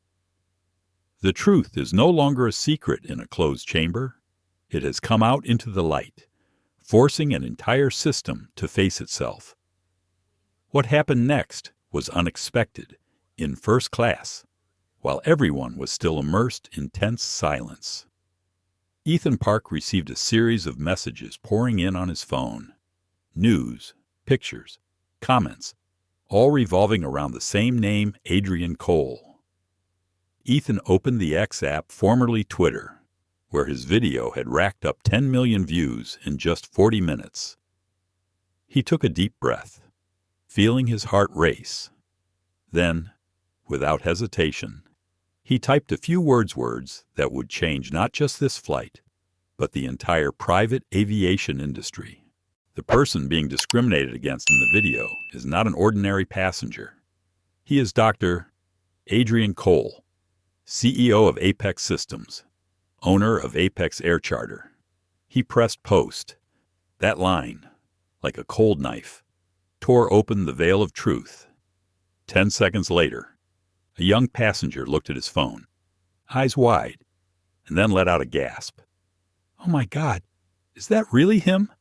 The truth is no longer a secret in a closed chamber. It has come out into the light, forcing an entire system to face itself. What happened next was unexpected, in first class, while everyone was still immersed in tense silence. Ethan Park received a series of messages pouring in on his phone. News, pictures, comments, all revolving around the same name, Adrian Cole. Ethan opened the X app, formerly Twitter, where his video had racked up 10 million views in just 40 minutes. He took a deep breath, feeling his heart race. Then, without hesitation. He typed a few words that would change not just this flight, but the entire private aviation industry. The person being discriminated against in the video is not an ordinary passenger. He is Dr. Adrian Cole, CEO of Apex Systems, owner of Apex Air Charter. He pressed post. That line, like a cold knife, tore open the veil of truth. 10 seconds later, a young passenger looked at his phone, eyes wide, and then let out a gasp. "Oh my God, is that really him?"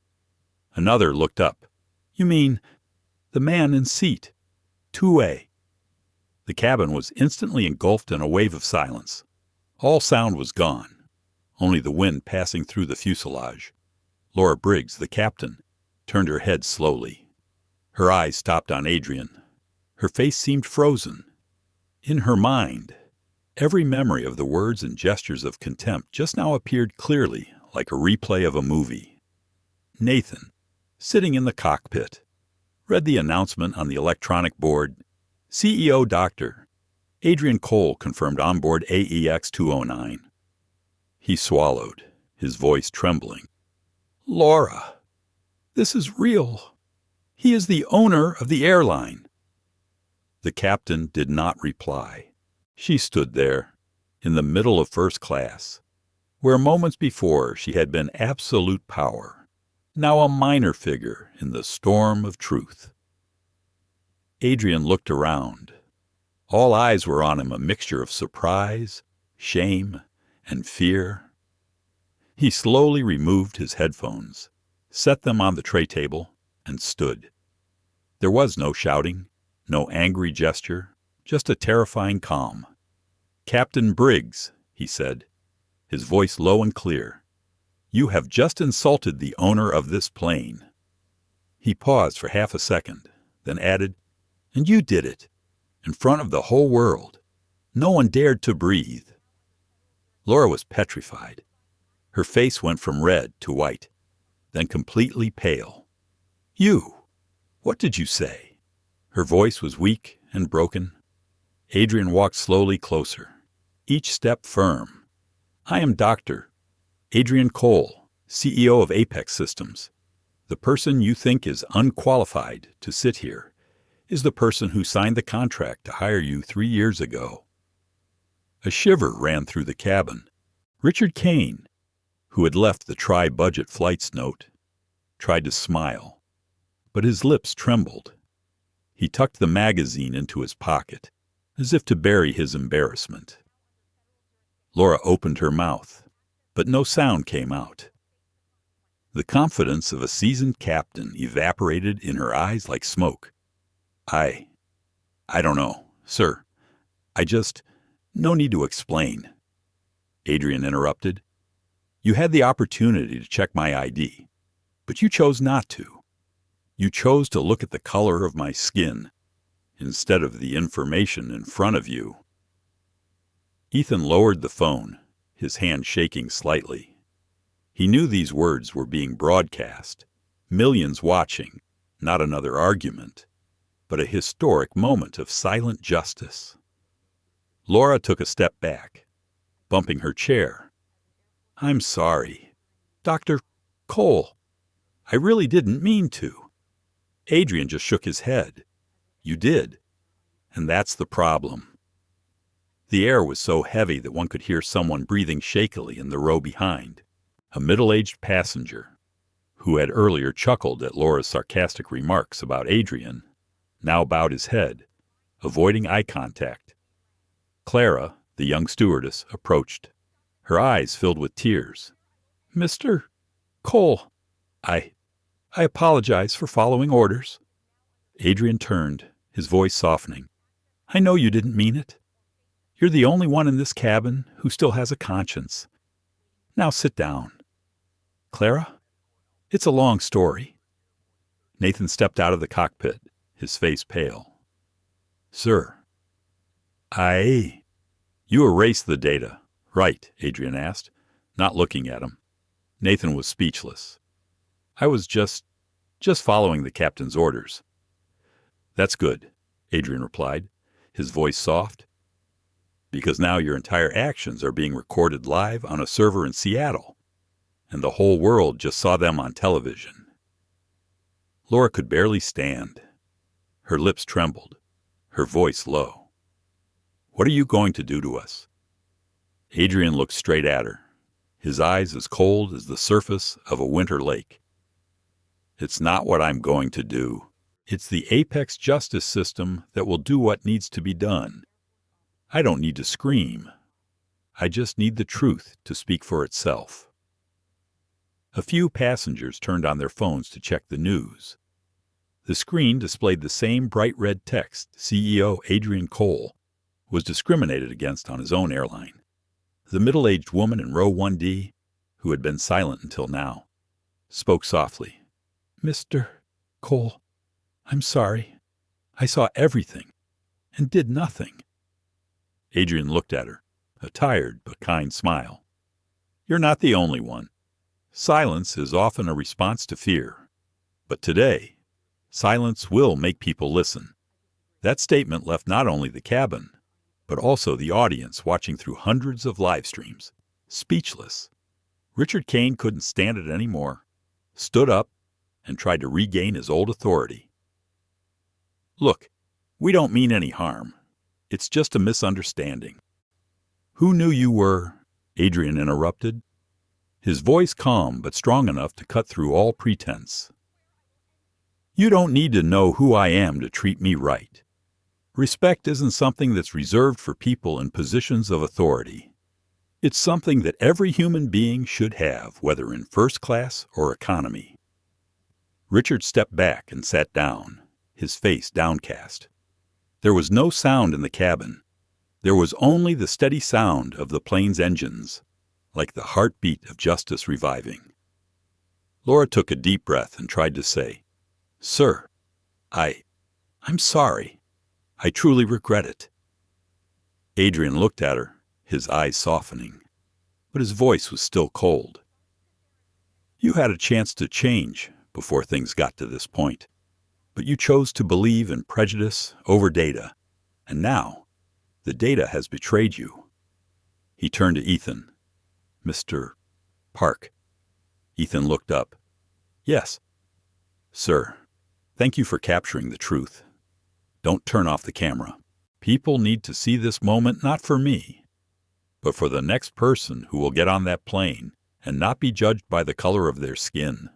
Another looked up. "You mean the man in seat 2A?" The cabin was instantly engulfed in a wave of silence. All sound was gone, only the wind passing through the fuselage. Laura Briggs, the captain, turned her head slowly. Her eyes stopped on Adrian. Her face seemed frozen. In her mind, every memory of the words and gestures of contempt just now appeared clearly, like a replay of a movie. Nathan, sitting in the cockpit, read the announcement on the electronic board. CEO Dr. Adrian Cole confirmed onboard AEX 209. He swallowed, his voice trembling. "Laura, this is real. He is the owner of the airline." The captain did not reply. She stood there, in the middle of first class, where moments before she had been absolute power, now a minor figure in the storm of truth. Adrian looked around. All eyes were on him, a mixture of surprise, shame, and fear. He slowly removed his headphones, set them on the tray table, and stood. There was no shouting, no angry gesture, just a terrifying calm. "Captain Briggs," he said, his voice low and clear, "you have just insulted the owner of this plane." He paused for half a second, then added, "And you did it, in front of the whole world. No one dared to breathe." Laura was petrified. Her face went from red to white, then completely pale. "You! What did you say?" Her voice was weak and broken. Adrian walked slowly closer, each step firm. "I am Dr. Adrian Cole, CEO of Apex Systems. The person you think is unqualified to sit here is the person who signed the contract to hire you 3 years ago." A shiver ran through the cabin. Richard Kane, who had left the tri-budget flights note, tried to smile, but his lips trembled. He tucked the magazine into his pocket, as if to bury his embarrassment. Laura opened her mouth, but no sound came out. The confidence of a seasoned captain evaporated in her eyes like smoke. I don't know, sir. No need to explain." Adrian interrupted. "You had the opportunity to check my ID, but you chose not to. You chose to look at the color of my skin instead of the information in front of you." Ethan lowered the phone, his hand shaking slightly. He knew these words were being broadcast, millions watching, not another argument, but a historic moment of silent justice. Laura took a step back, bumping her chair. "I'm sorry, Dr. Cole. I really didn't mean to." Adrian just shook his head. "You did, and that's the problem." The air was so heavy that one could hear someone breathing shakily in the row behind. A middle-aged passenger, who had earlier chuckled at Laura's sarcastic remarks about Adrian, now bowed his head, avoiding eye contact. Clara, the young stewardess, approached. Her eyes filled with tears. "Mr. Cole, I apologize for following orders." Adrian turned, his voice softening. "I know you didn't mean it. You're the only one in this cabin who still has a conscience. Now sit down. Clara, it's a long story." Nathan stepped out of the cockpit, his face pale. "Sir, you erased the data, right?" Adrian asked, not looking at him. Nathan was speechless. "I was just following the captain's orders." "That's good," Adrian replied, his voice soft. Because now your entire actions are being recorded live on a server in Seattle, and the whole world just saw them on television. Laura could barely stand. Her lips trembled, her voice low. What are you going to do to us? Adrian looked straight at her, his eyes as cold as the surface of a winter lake. It's not what I'm going to do. It's the apex justice system that will do what needs to be done. I don't need to scream. I just need the truth to speak for itself. A few passengers turned on their phones to check the news. The screen displayed the same bright red text CEO Adrian Cole was discriminated against on his own airline. The middle-aged woman in row 1D, who had been silent until now, spoke softly. Mr. Cole, I'm sorry. I saw everything and did nothing. Adrian looked at her, a tired but kind smile. You're not the only one. Silence is often a response to fear. But today, silence will make people listen. That statement left not only the cabin, but also the audience watching through hundreds of live streams, speechless. Richard Kane couldn't stand it anymore, stood up, and tried to regain his old authority. Look, we don't mean any harm. It's just a misunderstanding. Who knew you were? Adrian interrupted, his voice calm but strong enough to cut through all pretense. You don't need to know who I am to treat me right. Respect isn't something that's reserved for people in positions of authority. It's something that every human being should have, whether in first class or economy. Richard stepped back and sat down, his face downcast. There was no sound in the cabin. There was only the steady sound of the plane's engines, like the heartbeat of justice reviving. Laura took a deep breath and tried to say, Sir, I'm sorry. I truly regret it. Adrian looked at her, his eyes softening, but his voice was still cold. You had a chance to change before things got to this point. But you chose to believe in prejudice over data, and now the data has betrayed you. He turned to Ethan. Mr. Park. Ethan looked up. Yes. Sir, thank you for capturing the truth. Don't turn off the camera. People need to see this moment not for me, but for the next person who will get on that plane and not be judged by the color of their skin.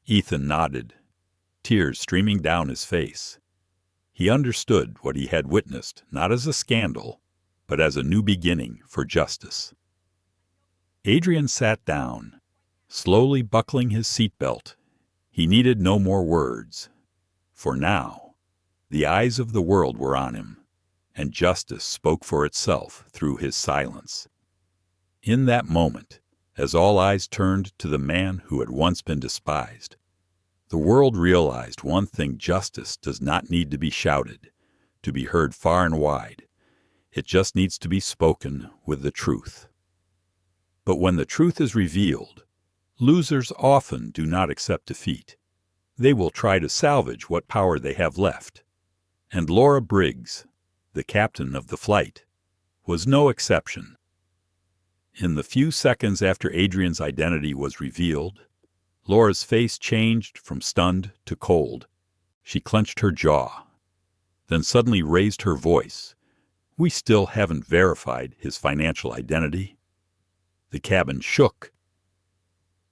Ethan nodded, tears streaming down his face. He understood what he had witnessed not as a scandal, but as a new beginning for justice. Adrian sat down, slowly buckling his seatbelt. He needed no more words. For now, the eyes of the world were on him, and justice spoke for itself through his silence. In that moment, as all eyes turned to the man who had once been despised, the world realized one thing: justice does not need to be shouted, to be heard far and wide. It just needs to be spoken with the truth. But when the truth is revealed, losers often do not accept defeat. They will try to salvage what power they have left. And Laura Briggs, the captain of the flight, was no exception. In the few seconds after Adrian's identity was revealed, Laura's face changed from stunned to cold. She clenched her jaw, then suddenly raised her voice. We still haven't verified his financial identity. The cabin shook.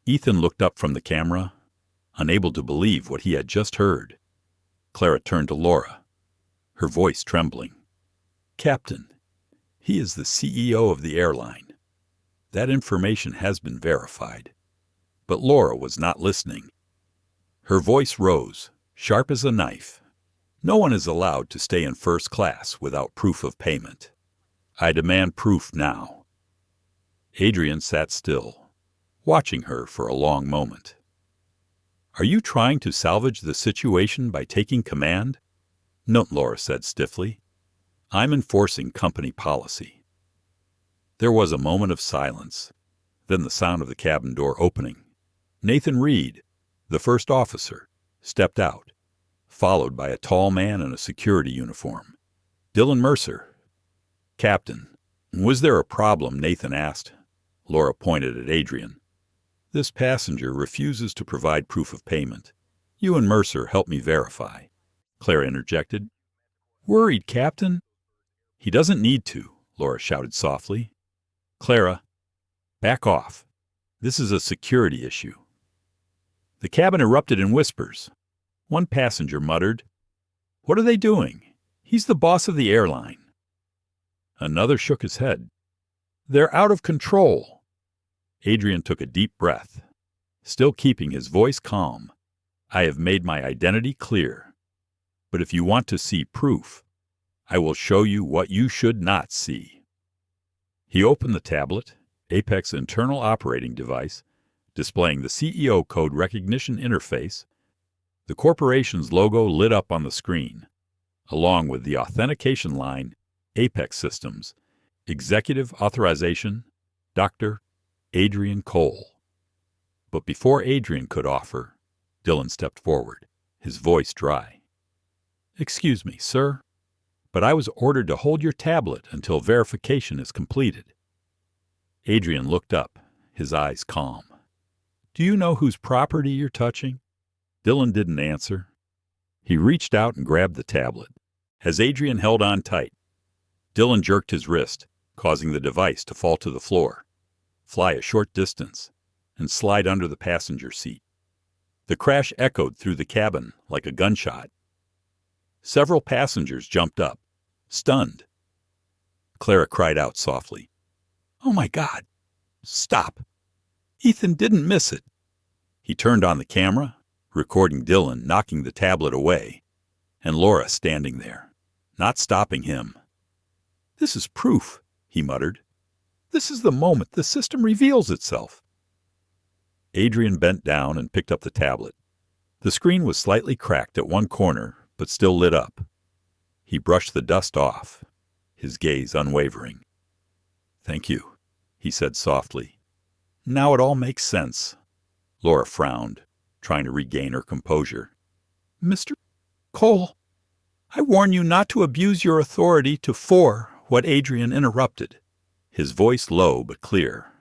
Ethan looked up from the camera, unable to believe what he had just heard. Clara turned to Laura, her voice trembling. Captain, he is the CEO of the airline. That information has been verified. But Laura was not listening. Her voice rose, sharp as a knife. No one is allowed to stay in first class without proof of payment. I demand proof now. Adrian sat still, watching her for a long moment. Are you trying to salvage the situation by taking command? No, Laura said stiffly. I'm enforcing company policy. There was a moment of silence, then the sound of the cabin door opening. Nathan Reed, the first officer, stepped out, followed by a tall man in a security uniform. Dylan Mercer. Captain, was there a problem? Nathan asked. Laura pointed at Adrian. This passenger refuses to provide proof of payment. You and Mercer help me verify. Clara interjected. Worried, Captain? He doesn't need to, Laura shouted softly. Clara, back off. This is a security issue. The cabin erupted in whispers. One passenger muttered, What are they doing? He's the boss of the airline. Another shook his head. They're out of control. Adrian took a deep breath, still keeping his voice calm. I have made my identity clear. But if you want to see proof, I will show you what you should not see. He opened the tablet, Apex internal operating device, displaying the CEO code recognition interface. The corporation's logo lit up on the screen, along with the authentication line, Apex Systems, Executive Authorization, Dr. Adrian Cole. But before Adrian could offer, Dylan stepped forward, his voice dry. Excuse me, sir, but I was ordered to hold your tablet until verification is completed. Adrian looked up, his eyes calm. Do you know whose property you're touching? Dylan didn't answer. He reached out and grabbed the tablet. As Adrian held on tight, Dylan jerked his wrist, causing the device to fall to the floor, fly a short distance, and slide under the passenger seat. The crash echoed through the cabin like a gunshot. Several passengers jumped up, stunned. Clara cried out softly. Oh my God! Stop! Ethan didn't miss it. He turned on the camera, recording Dylan knocking the tablet away, and Laura standing there, not stopping him. This is proof, he muttered. This is the moment the system reveals itself. Adrian bent down and picked up the tablet. The screen was slightly cracked at one corner, but still lit up. He brushed the dust off, his gaze unwavering. Thank you, he said softly. Now it all makes sense. Laura frowned, trying to regain her composure. Mr. Cole, I warn you not to abuse your authority to what Adrian interrupted, his voice low but clear.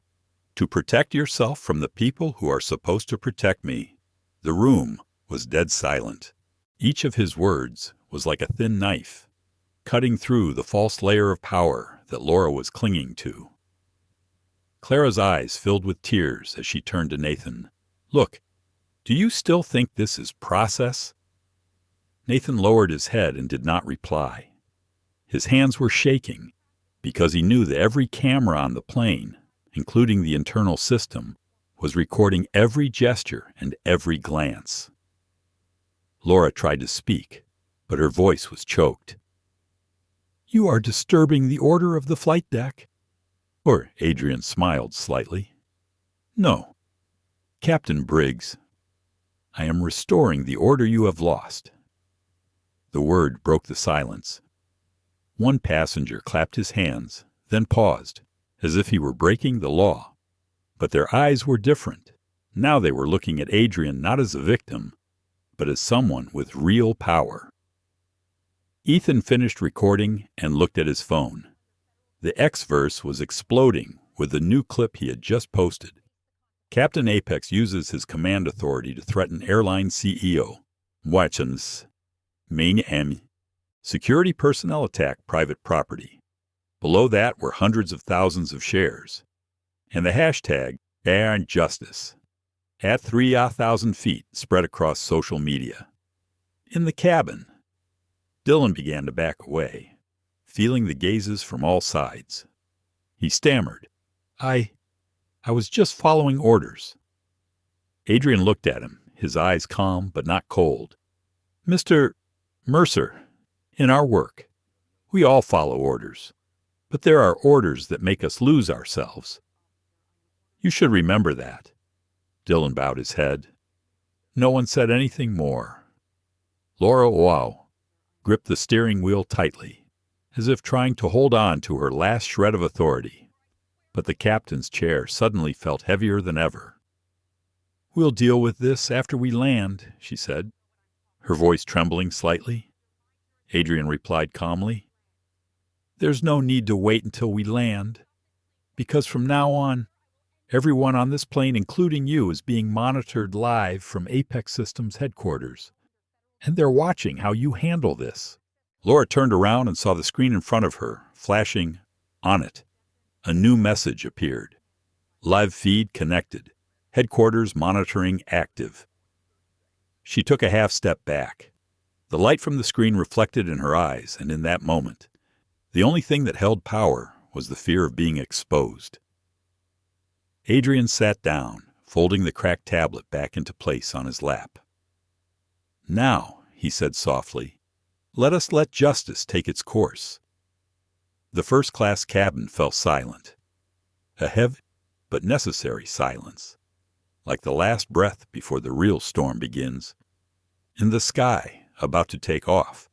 To protect yourself from the people who are supposed to protect me. The room was dead silent. Each of his words was like a thin knife, cutting through the false layer of power that Laura was clinging to. Clara's eyes filled with tears as she turned to Nathan. Look, do you still think this is process? Nathan lowered his head and did not reply. His hands were shaking because he knew that every camera on the plane, including the internal system, was recording every gesture and every glance. Laura tried to speak, but her voice was choked. You are disturbing the order of the flight deck. Or Adrian smiled slightly. No, Captain Briggs, I am restoring the order you have lost. The word broke the silence. One passenger clapped his hands, then paused, as if he were breaking the law. But their eyes were different. Now they were looking at Adrian not as a victim, but as someone with real power. Ethan finished recording and looked at his phone. The X-verse was exploding with the new clip he had just posted. Captain Apex uses his command authority to threaten airline CEO. Watchens. Main M. Security personnel attack private property. Below that were hundreds of thousands of shares. And the hashtag Air Justice. At 3,000 feet spread across social media. In the cabin, Dylan began to back away, feeling the gazes from all sides. He stammered, I was just following orders. Adrian looked at him, his eyes calm but not cold. Mr. Mercer, in our work, we all follow orders, but there are orders that make us lose ourselves. You should remember that. Dylan bowed his head. No one said anything more. Laura Wow gripped the steering wheel tightly, as if trying to hold on to her last shred of authority. But the captain's chair suddenly felt heavier than ever. We'll deal with this after we land, she said, her voice trembling slightly. Adrian replied calmly, There's no need to wait until we land, because from now on, everyone on this plane, including you, is being monitored live from Apex Systems headquarters, and they're watching how you handle this." Laura turned around and saw the screen in front of her, flashing. On it, a new message appeared. "Live feed connected. Headquarters monitoring active." She took a half step back. The light from the screen reflected in her eyes, and in that moment, the only thing that held power was the fear of being exposed. Adrian sat down, folding the cracked tablet back into place on his lap. "Now," he said softly, let justice take its course." The first-class cabin fell silent. A heavy but necessary silence, like the last breath before the real storm begins. In the sky, about to take off,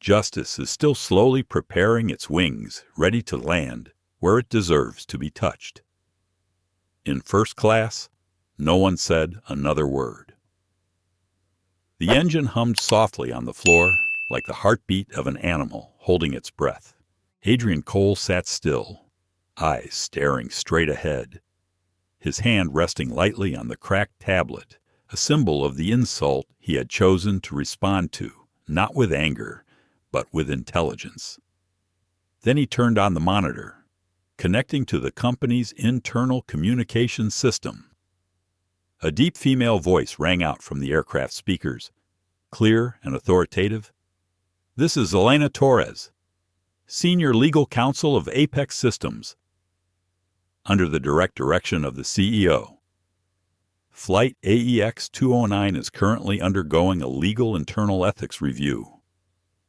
justice is still slowly preparing its wings, ready to land where it deserves to be touched. In first class, no one said another word. The engine hummed softly on the floor, like the heartbeat of an animal holding its breath. Adrian Cole sat still, eyes staring straight ahead, his hand resting lightly on the cracked tablet, a symbol of the insult he had chosen to respond to, not with anger, but with intelligence. Then he turned on the monitor, connecting to the company's internal communications system. A deep female voice rang out from the aircraft speakers, clear and authoritative. "This is Elena Torres, Senior Legal Counsel of Apex Systems. Under the direct direction of the CEO, Flight AEX 209 is currently undergoing a legal internal ethics review."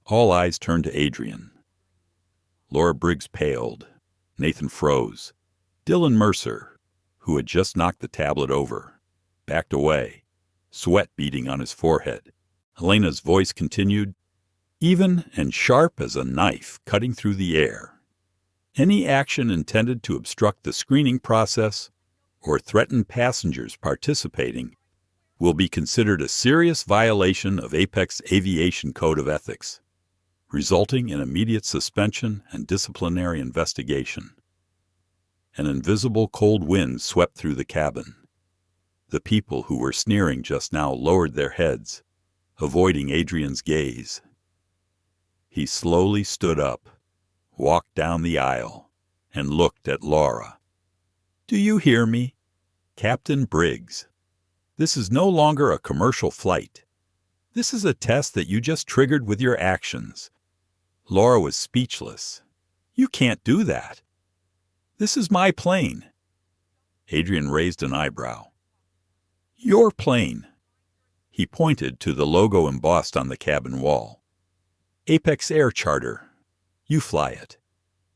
All eyes turned to Adrian. Laura Briggs paled. Nathan froze. Dylan Mercer, who had just knocked the tablet over, backed away, sweat beading on his forehead. Elena's voice continued, even and sharp as a knife cutting through the air. "Any action intended to obstruct the screening process or threaten passengers participating will be considered a serious violation of Apex Aviation Code of Ethics, resulting in immediate suspension and disciplinary investigation." An invisible cold wind swept through the cabin. The people who were sneering just now lowered their heads, avoiding Adrian's gaze. He slowly stood up, walked down the aisle, and looked at Laura. "Do you hear me? Captain Briggs. This is no longer a commercial flight. This is a test that you just triggered with your actions." Laura was speechless. "You can't do that. This is my plane." Adrian raised an eyebrow. "Your plane." He pointed to the logo embossed on the cabin wall. "Apex Air Charter. You fly it.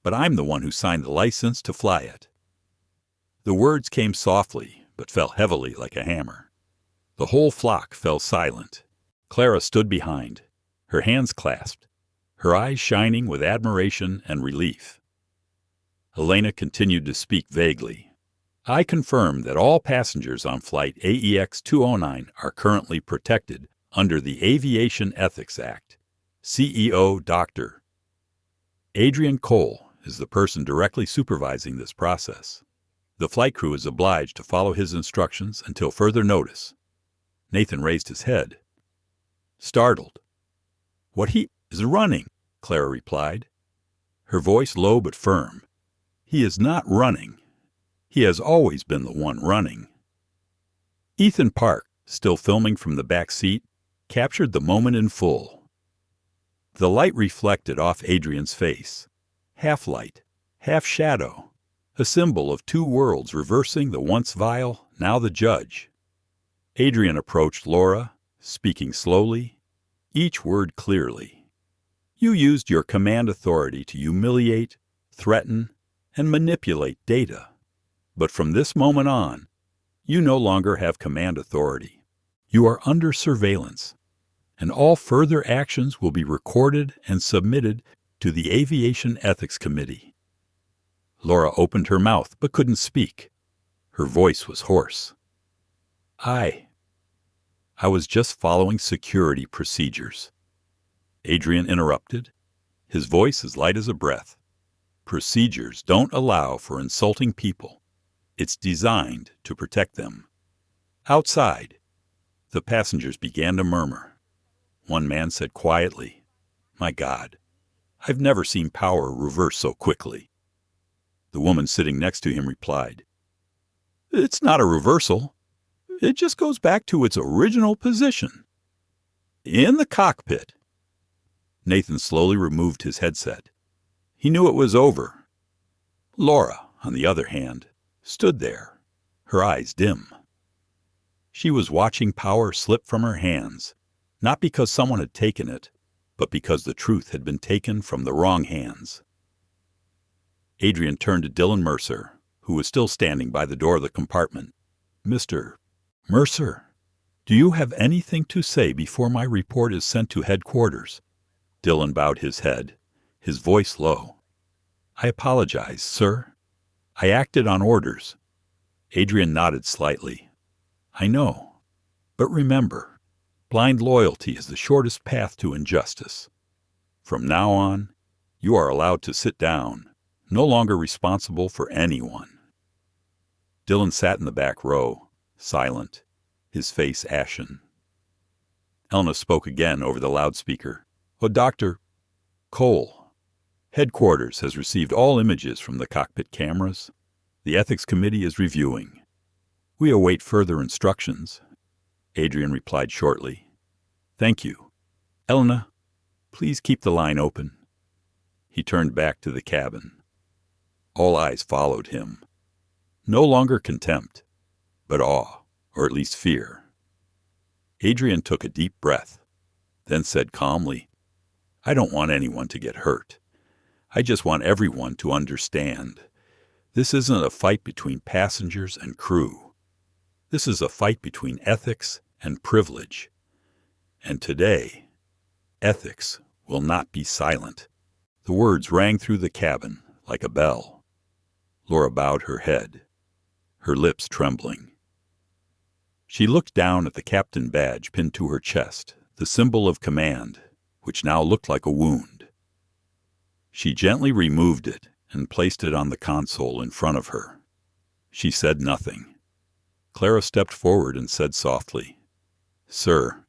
But I'm the one who signed the license to fly it." The words came softly, but fell heavily like a hammer. The whole flock fell silent. Clara stood behind, her hands clasped, her eyes shining with admiration and relief. Elena continued to speak vaguely. "I confirm that all passengers on Flight AEX 209 are currently protected under the Aviation Ethics Act. CEO Dr. Adrian Cole is the person directly supervising this process. The flight crew is obliged to follow his instructions until further notice." Nathan raised his head, startled. "What he is running," Clara replied, her voice low but firm. "He is not running. He has always been the one running." Ethan Park, still filming from the back seat, captured the moment in full. The light reflected off Adrian's face, half light, half shadow, a symbol of two worlds reversing, the once vile, now the judge. Adrian approached Laura, speaking slowly, each word clearly. "You used your command authority to humiliate, threaten, and manipulate data. But from this moment on, you no longer have command authority. You are under surveillance, and all further actions will be recorded and submitted to the Aviation Ethics Committee." Laura opened her mouth but couldn't speak. Her voice was hoarse. I was just following security procedures." Adrian interrupted, his voice as light as a breath. Procedures don't allow for insulting people. It's designed to protect them. Outside, the passengers began to murmur. One man said quietly, "My God, I've never seen power reverse so quickly." The woman sitting next to him replied, "It's not a reversal. It just goes back to its original position. In the cockpit." Nathan slowly removed his headset. He knew it was over. Laura, on the other hand, stood there, her eyes dim. She was watching power slip from her hands, not because someone had taken it, but because the truth had been taken from the wrong hands. Adrian turned to Dylan Mercer, who was still standing by the door of the compartment. "Mr. Mercer, do you have anything to say before my report is sent to headquarters?" Dylan bowed his head, his voice low. "I apologize, sir. I acted on orders." Adrian nodded slightly. "I know. But remember, blind loyalty is the shortest path to injustice. From now on, you are allowed to sit down, no longer responsible for anyone." Dylan sat in the back row, silent, his face ashen. Elna spoke again over the loudspeaker. "Oh, Dr. Cole, headquarters has received all images from the cockpit cameras. The ethics committee is reviewing. We await further instructions." Adrian replied shortly, "Thank you. Elna, please keep the line open." He turned back to the cabin. All eyes followed him. No longer contempt, but awe, or at least fear. Adrian took a deep breath, then said calmly, "I don't want anyone to get hurt. I just want everyone to understand. This isn't a fight between passengers and crew. This is a fight between ethics and privilege. And today, ethics will not be silent." The words rang through the cabin like a bell. Laura bowed her head, her lips trembling. She looked down at the captain badge pinned to her chest, the symbol of command, which now looked like a wound. She gently removed it and placed it on the console in front of her. She said nothing. Clara stepped forward and said softly, "Sir,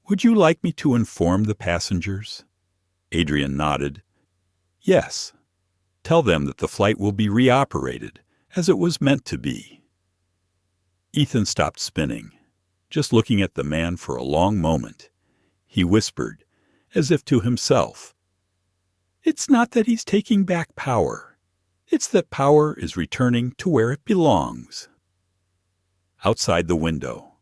would you like me to inform the passengers?" Adrian nodded. "Yes. Tell them that the flight will be reoperated, as it was meant to be." Ethan stopped spinning, just looking at the man for a long moment. He whispered, as if to himself, "It's not that he's taking back power. It's that power is returning to where it belongs." Outside the window,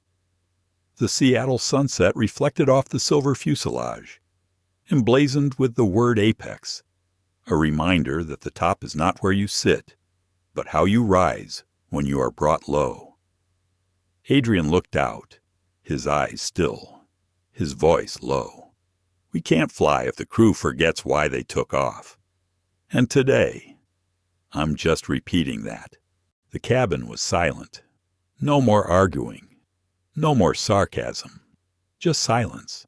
the Seattle sunset reflected off the silver fuselage, emblazoned with the word Apex, a reminder that the top is not where you sit, but how you rise when you are brought low. Adrian looked out, his eyes still, his voice low. We can't fly if the crew forgets why they took off. And today, I'm just repeating that. The cabin was silent. No more arguing. No more sarcasm. Just silence.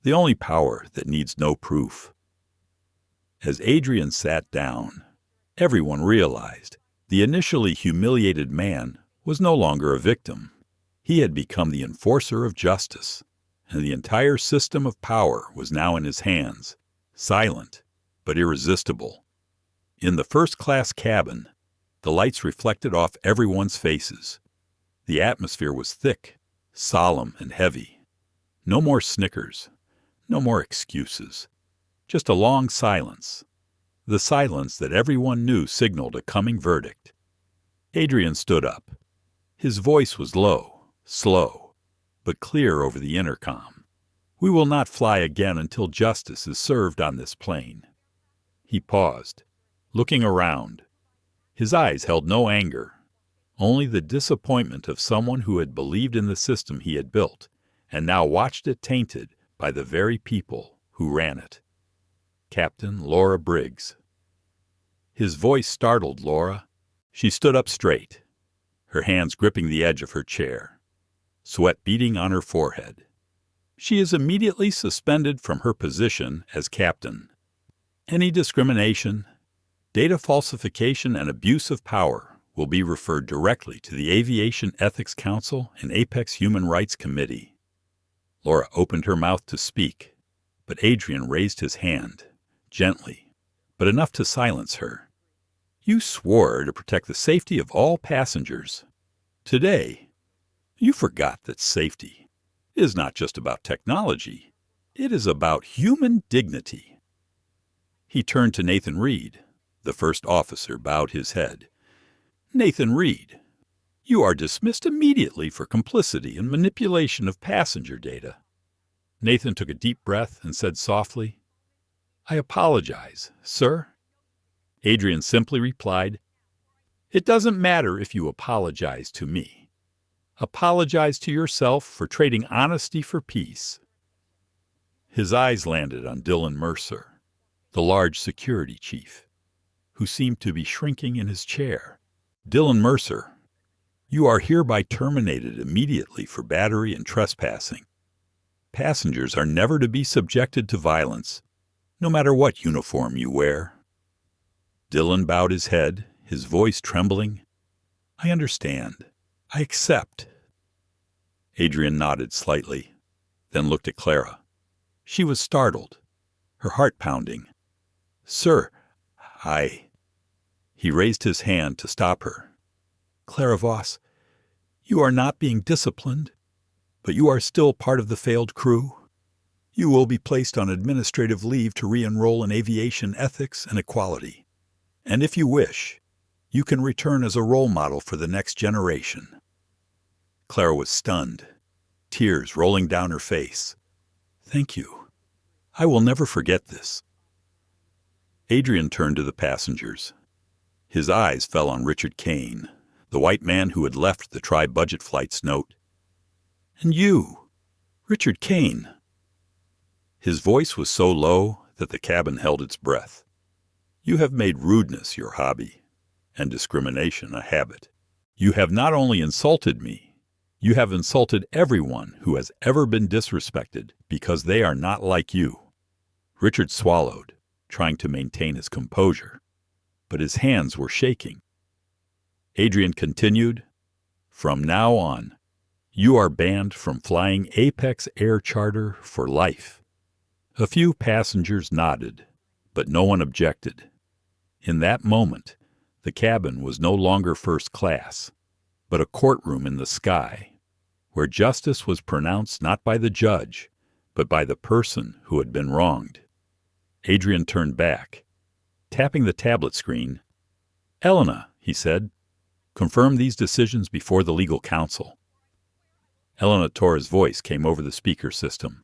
The only power that needs no proof. As Adrian sat down, everyone realized the initially humiliated man was no longer a victim. He had become the enforcer of justice, and the entire system of power was now in his hands, silent but irresistible. In the first-class cabin, the lights reflected off everyone's faces. The atmosphere was thick, solemn, and heavy. No more snickers, no more excuses. Just a long silence. The silence that everyone knew signaled a coming verdict. Adrian stood up. His voice was low, slow, but clear over the intercom. "We will not fly again until justice is served on this plane." He paused, looking around. His eyes held no anger, only the disappointment of someone who had believed in the system he had built and now watched it tainted by the very people who ran it. Captain Laura Briggs. His voice startled Laura. She stood up straight, her hands gripping the edge of her chair, sweat beading on her forehead. She is immediately suspended from her position as captain. Any discrimination, Data falsification and abuse of power will be referred directly to the Aviation Ethics Council and Apex Human Rights Committee. Laura opened her mouth to speak, but Adrian raised his hand, gently, but enough to silence her. You swore to protect the safety of all passengers. Today, you forgot that safety is not just about technology. It is about human dignity. He turned to Nathan Reed. The first officer bowed his head. Nathan Reed, you are dismissed immediately for complicity in manipulation of passenger data. Nathan took a deep breath and said softly, I apologize, sir. Adrian simply replied, It doesn't matter if you apologize to me. Apologize to yourself for trading honesty for peace. His eyes landed on Dylan Mercer, the large security chief, who seemed to be shrinking in his chair. Dylan Mercer, you are hereby terminated immediately for battery and trespassing. Passengers are never to be subjected to violence, no matter what uniform you wear. Dylan bowed his head, his voice trembling. I understand. I accept. Adrian nodded slightly, then looked at Clara. She was startled, her heart pounding. Sir, He raised his hand to stop her. Clara Voss, you are not being disciplined, but you are still part of the failed crew. You will be placed on administrative leave to re-enroll in aviation ethics and equality. And if you wish, you can return as a role model for the next generation. Clara was stunned, tears rolling down her face. Thank you. I will never forget this. Adrian turned to the passengers. His eyes fell on Richard Kane, the white man who had left the tri-budget flight's note. And you, Richard Kane. His voice was so low that the cabin held its breath. You have made rudeness your hobby, and discrimination a habit. You have not only insulted me, you have insulted everyone who has ever been disrespected because they are not like you. Richard swallowed, trying to maintain his composure, but his hands were shaking. Adrian continued, From now on, you are banned from flying Apex Air Charter for life. A few passengers nodded, but no one objected. In that moment, the cabin was no longer first class, but a courtroom in the sky, where justice was pronounced not by the judge, but by the person who had been wronged. Adrian turned back, tapping the tablet screen. Elena, he said, confirm these decisions before the legal counsel. Elena Torres' voice came over the speaker system,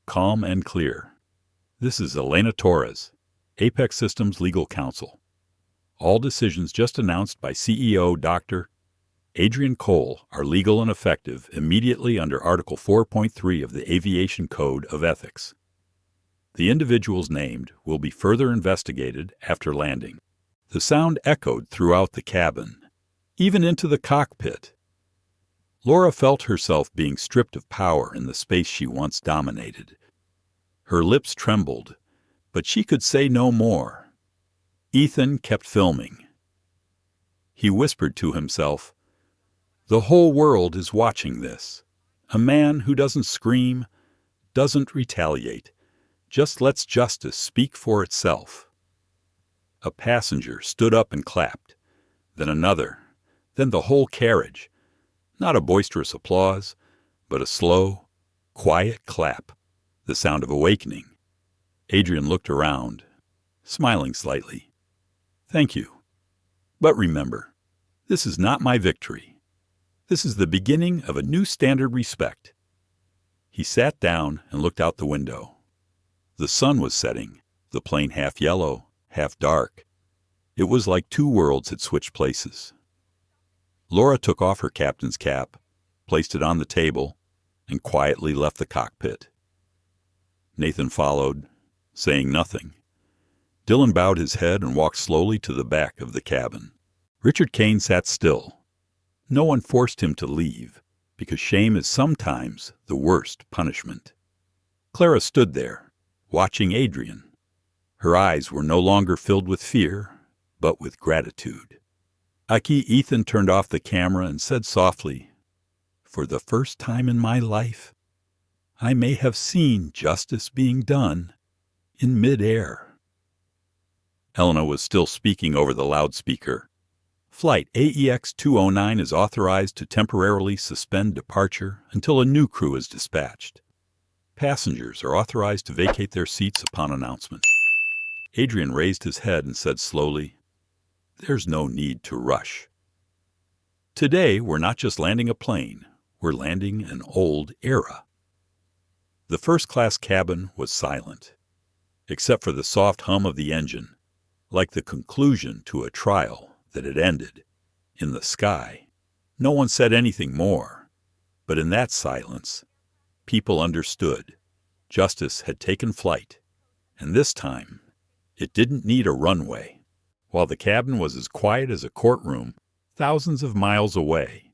calm and clear. This is Elena Torres, Apex Systems Legal Counsel. All decisions just announced by CEO Dr. Adrian Cole are legal and effective immediately under Article 4.3 of the Aviation Code of Ethics. The individuals named will be further investigated after landing. The sound echoed throughout the cabin, even into the cockpit. Laura felt herself being stripped of power in the space she once dominated. Her lips trembled, but she could say no more. Ethan kept filming. He whispered to himself, The whole world is watching this. A man who doesn't scream, doesn't retaliate, just lets justice speak for itself. A passenger stood up and clapped, then another, then the whole carriage. Not a boisterous applause, but a slow, quiet clap, the sound of awakening. Adrian looked around, smiling slightly. Thank you. But remember, this is not my victory. This is the beginning of a new standard respect. He sat down and looked out the window. The sun was setting, the plane half yellow, half dark. It was like two worlds had switched places. Laura took off her captain's cap, placed it on the table, and quietly left the cockpit. Nathan followed, saying nothing. Dylan bowed his head and walked slowly to the back of the cabin. Richard Kane sat still. No one forced him to leave, because shame is sometimes the worst punishment. Clara stood there, watching Adrian. Her eyes were no longer filled with fear, but with gratitude. Aki Ethan turned off the camera and said softly, "For the first time in my life, I may have seen justice being done in midair." Elena was still speaking over the loudspeaker. "Flight AEX 209 is authorized to temporarily suspend departure until a new crew is dispatched. Passengers are authorized to vacate their seats upon announcement." Adrian raised his head and said slowly, "There's no need to rush. Today, we're not just landing a plane, we're landing an old era." The first-class cabin was silent, except for the soft hum of the engine, like the conclusion to a trial that had ended. In the sky, no one said anything more, but in that silence, people understood. Justice had taken flight, and this time, it didn't need a runway. While the cabin was as quiet as a courtroom, thousands of miles away,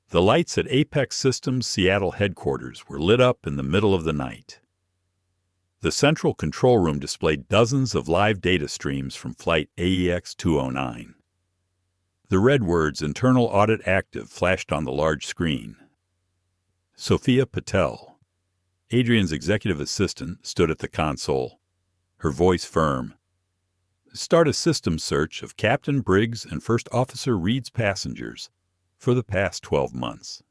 the lights at Apex Systems' Seattle headquarters were lit up in the middle of the night. The central control room displayed dozens of live data streams from Flight AEX 209. The red words "Internal Audit Active" flashed on the large screen. Sophia Patel, Adrian's executive assistant, stood at the console, her voice firm. "Start a system search of Captain Briggs and First Officer Reed's passengers for the past 12 months.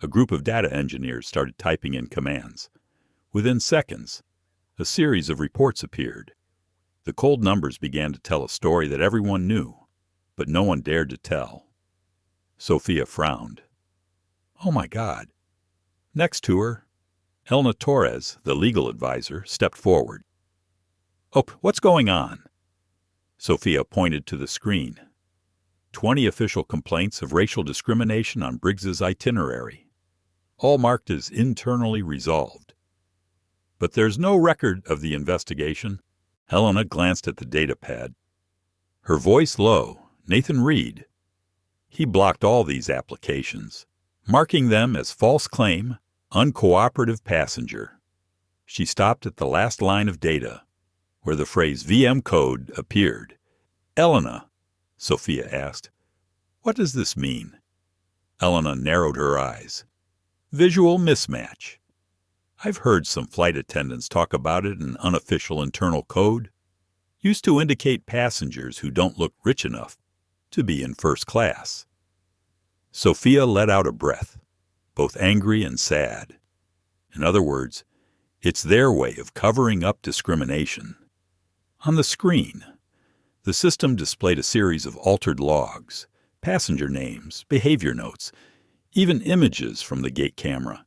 A group of data engineers started typing in commands. Within seconds, a series of reports appeared. The cold numbers began to tell a story that everyone knew, but no one dared to tell." Sophia frowned. "Oh my God." Next to her, Elena Torres, the legal advisor, stepped forward. "Oh, what's going on?" Sophia pointed to the screen. 20 official complaints of racial discrimination on Briggs's itinerary, all marked as internally resolved. "But there's no record of the investigation." Helena glanced at the datapad. Her voice low. "Nathan Reed. He blocked all these applications, marking them as false claim, uncooperative passenger." She stopped at the last line of data, where the phrase VM code appeared. "Elena," Sophia asked, "what does this mean?" Elena narrowed her eyes. "Visual mismatch. I've heard some flight attendants talk about it in unofficial internal code. Used to indicate passengers who don't look rich enough to be in first class." Sophia let out a breath, both angry and sad. In other words, it's their way of covering up discrimination. On the screen, the system displayed a series of altered logs, passenger names, behavior notes, even images from the gate camera.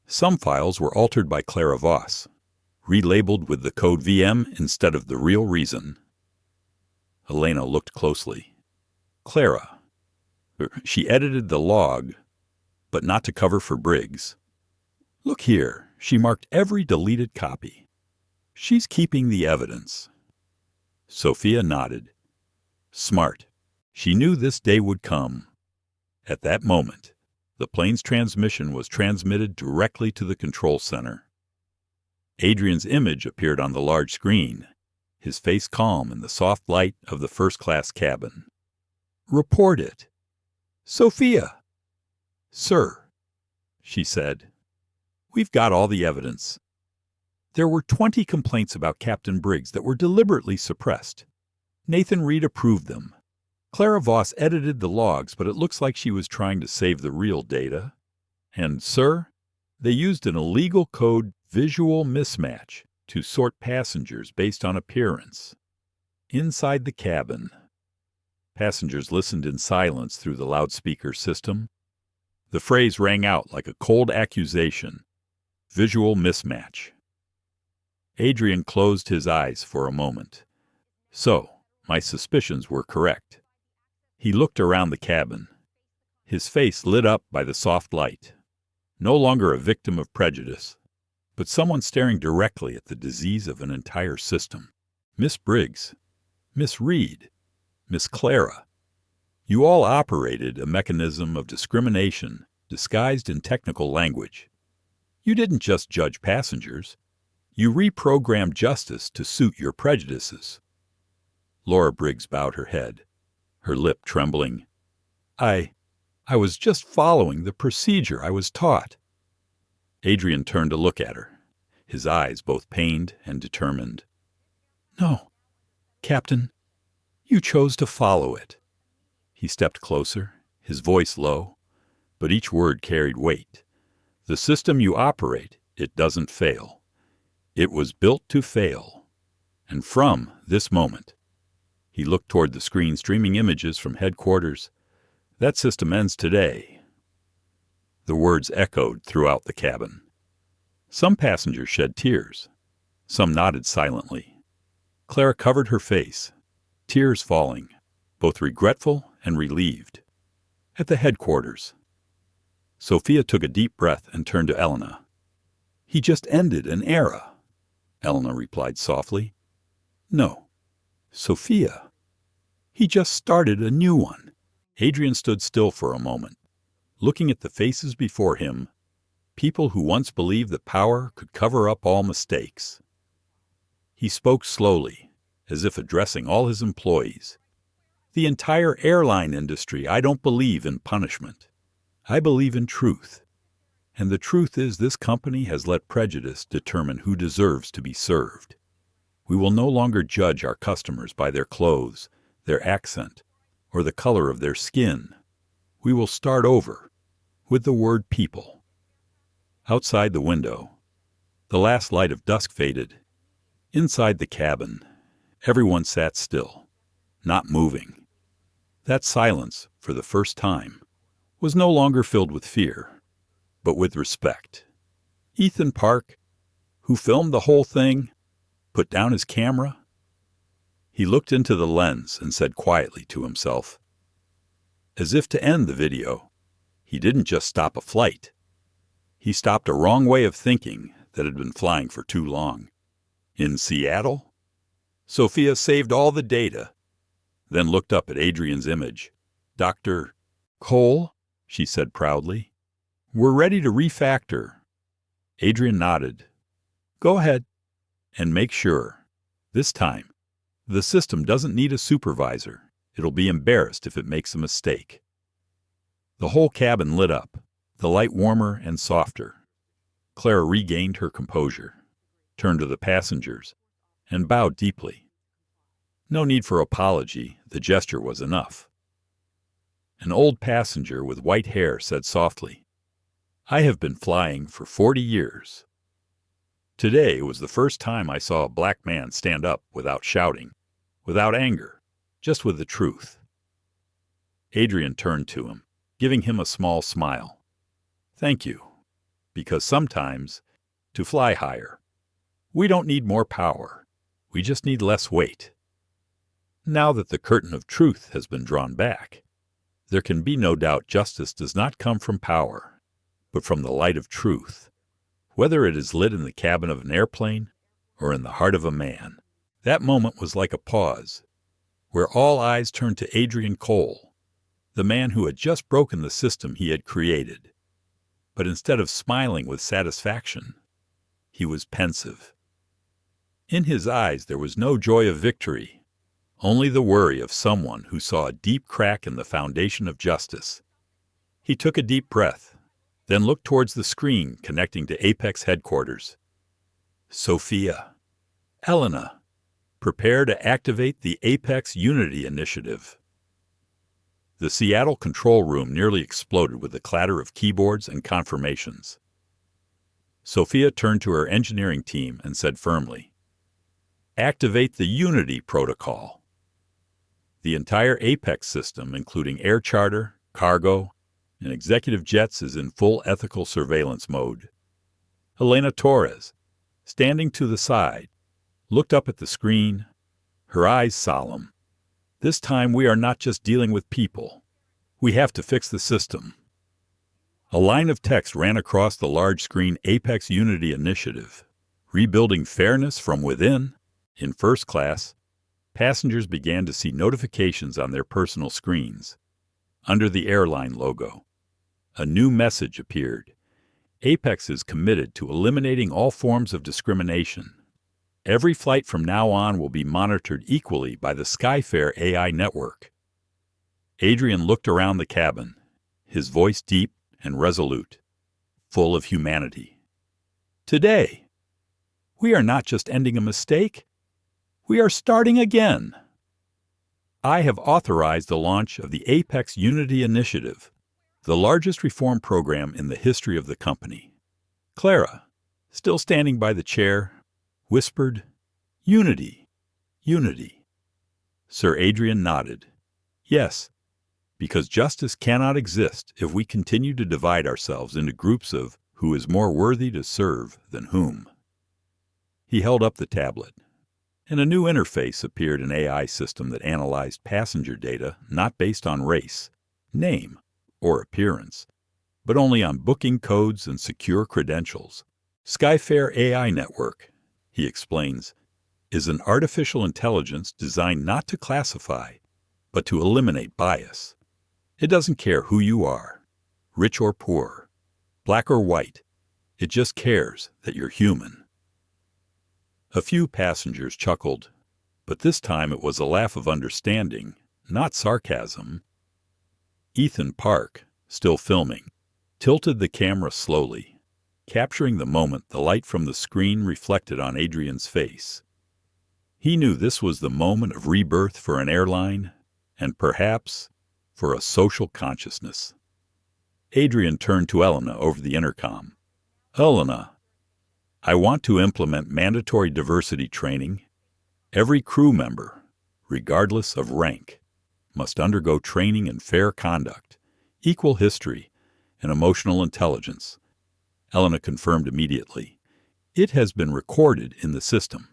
Some files were altered by Clara Voss, relabeled with the code VM instead of the real reason. Elena looked closely. Clara. She edited the log, but not to cover for Briggs. "Look here," she marked every deleted copy. "She's keeping the evidence." Sophia nodded. Smart. She knew this day would come. At that moment, the plane's transmission was transmitted directly to the control center. Adrian's image appeared on the large screen, his face calm in the soft light of the first-class cabin. "Report it." "Sophia." "Sir," she said, "we've got all the evidence. There were 20 complaints about Captain Briggs that were deliberately suppressed. Nathan Reed approved them. Clara Voss edited the logs, but it looks like she was trying to save the real data. And, sir, they used an illegal code visual mismatch to sort passengers based on appearance. Inside the cabin, passengers listened in silence through the loudspeaker system. The phrase rang out like a cold accusation. Visual mismatch. Adrian closed his eyes for a moment. So, my suspicions were correct. He looked around the cabin, his face lit up by the soft light. No longer a victim of prejudice, but someone staring directly at the disease of an entire system. Miss Briggs, Miss Reed, Miss Clara, you all operated a mechanism of discrimination disguised in technical language. You didn't just judge passengers. You reprogrammed justice to suit your prejudices. Laura Briggs bowed her head, her lip trembling. I was just following the procedure I was taught. Adrian turned to look at her, his eyes both pained and determined. No, Captain, you chose to follow it. He stepped closer, his voice low, but each word carried weight. The system you operate, it doesn't fail. It was built to fail. And from this moment, he looked toward the screen streaming images from headquarters. That system ends today. The words echoed throughout the cabin. Some passengers shed tears. Some nodded silently. Clara covered her face, tears falling, both regretful and relieved. At the headquarters, Sophia took a deep breath and turned to Elena. He just ended an era, Elena replied softly. No, Sophia. He just started a new one. Adrian stood still for a moment, looking at the faces before him, people who once believed that power could cover up all mistakes. He spoke slowly, as if addressing all his employees. The entire airline industry, I don't believe in punishment. I believe in truth. And the truth is this company has let prejudice determine who deserves to be served. We will no longer judge our customers by their clothes, their accent, or the color of their skin. We will start over with the word people. Outside the window, the last light of dusk faded. Inside the cabin, everyone sat still, not moving. That silence, for the first time, was no longer filled with fear, but with respect. Ethan Park, who filmed the whole thing, put down his camera. He looked into the lens and said quietly to himself, as if to end the video, he didn't just stop a flight. He stopped a wrong way of thinking that had been flying for too long. In Seattle? Sophia saved all the data, then looked up at Adrian's image. Dr. Cole, she said proudly, we're ready to refactor. Adrian nodded. Go ahead, and make sure, this time, the system doesn't need a supervisor. It'll be embarrassed if it makes a mistake. The whole cabin lit up, the light warmer and softer. Clara regained her composure, turned to the passengers, and bowed deeply. No need for apology, the gesture was enough. An old passenger with white hair said softly, I have been flying for 40 years. Today was the first time I saw a black man stand up without shouting, without anger, just with the truth. Adrian turned to him, giving him a small smile. Thank you, because sometimes, to fly higher, we don't need more power, we just need less weight. Now that the curtain of truth has been drawn back, there can be no doubt justice does not come from power, but from the light of truth, whether it is lit in the cabin of an airplane or in the heart of a man. That moment was like a pause, where all eyes turned to Adrian Cole, the man who had just broken the system he had created. But instead of smiling with satisfaction, he was pensive. In his eyes there was no joy of victory, only the worry of someone who saw a deep crack in the foundation of justice. He took a deep breath, then looked towards the screen connecting to Apex headquarters. Sophia, Elena, prepare to activate the Apex Unity Initiative. The Seattle control room nearly exploded with the clatter of keyboards and confirmations. Sophia turned to her engineering team and said firmly, activate the Unity protocol. The entire Apex system, including air charter, cargo, and executive jets, is in full ethical surveillance mode. Elena Torres, standing to the side, looked up at the screen, her eyes solemn. This time we are not just dealing with people. We have to fix the system. A line of text ran across the large screen Apex Unity Initiative. Rebuilding fairness from within. In first class, passengers began to see notifications on their personal screens. Under the airline logo, a new message appeared. Apex is committed to eliminating all forms of discrimination. Every flight from now on will be monitored equally by the Skyfair AI network. Adrian looked around the cabin, his voice deep and resolute, full of humanity. Today, we are not just ending a mistake, we are starting again. I have authorized the launch of the Apex Unity Initiative, the largest reform program in the history of the company. Clara, still standing by the chair, whispered, "Unity, unity." Sir Adrian nodded. Yes, because justice cannot exist if we continue to divide ourselves into groups of who is more worthy to serve than whom. He held up the tablet, and a new interface appeared, an AI system that analyzed passenger data not based on race, name, or appearance, but only on booking codes and secure credentials. Skyfair AI Network, he explains, is an artificial intelligence designed not to classify, but to eliminate bias. It doesn't care who you are, rich or poor, black or white. It just cares that you're human. A few passengers chuckled, but this time it was a laugh of understanding, not sarcasm. Ethan Park, still filming, tilted the camera slowly, capturing the moment the light from the screen reflected on Adrian's face. He knew this was the moment of rebirth for an airline, and perhaps for a social consciousness. Adrian turned to Elena over the intercom. "Elena, I want to implement mandatory diversity training. Every crew member, regardless of rank, must undergo training in fair conduct, equal history, and emotional intelligence." Elena confirmed immediately. "It has been recorded in the system.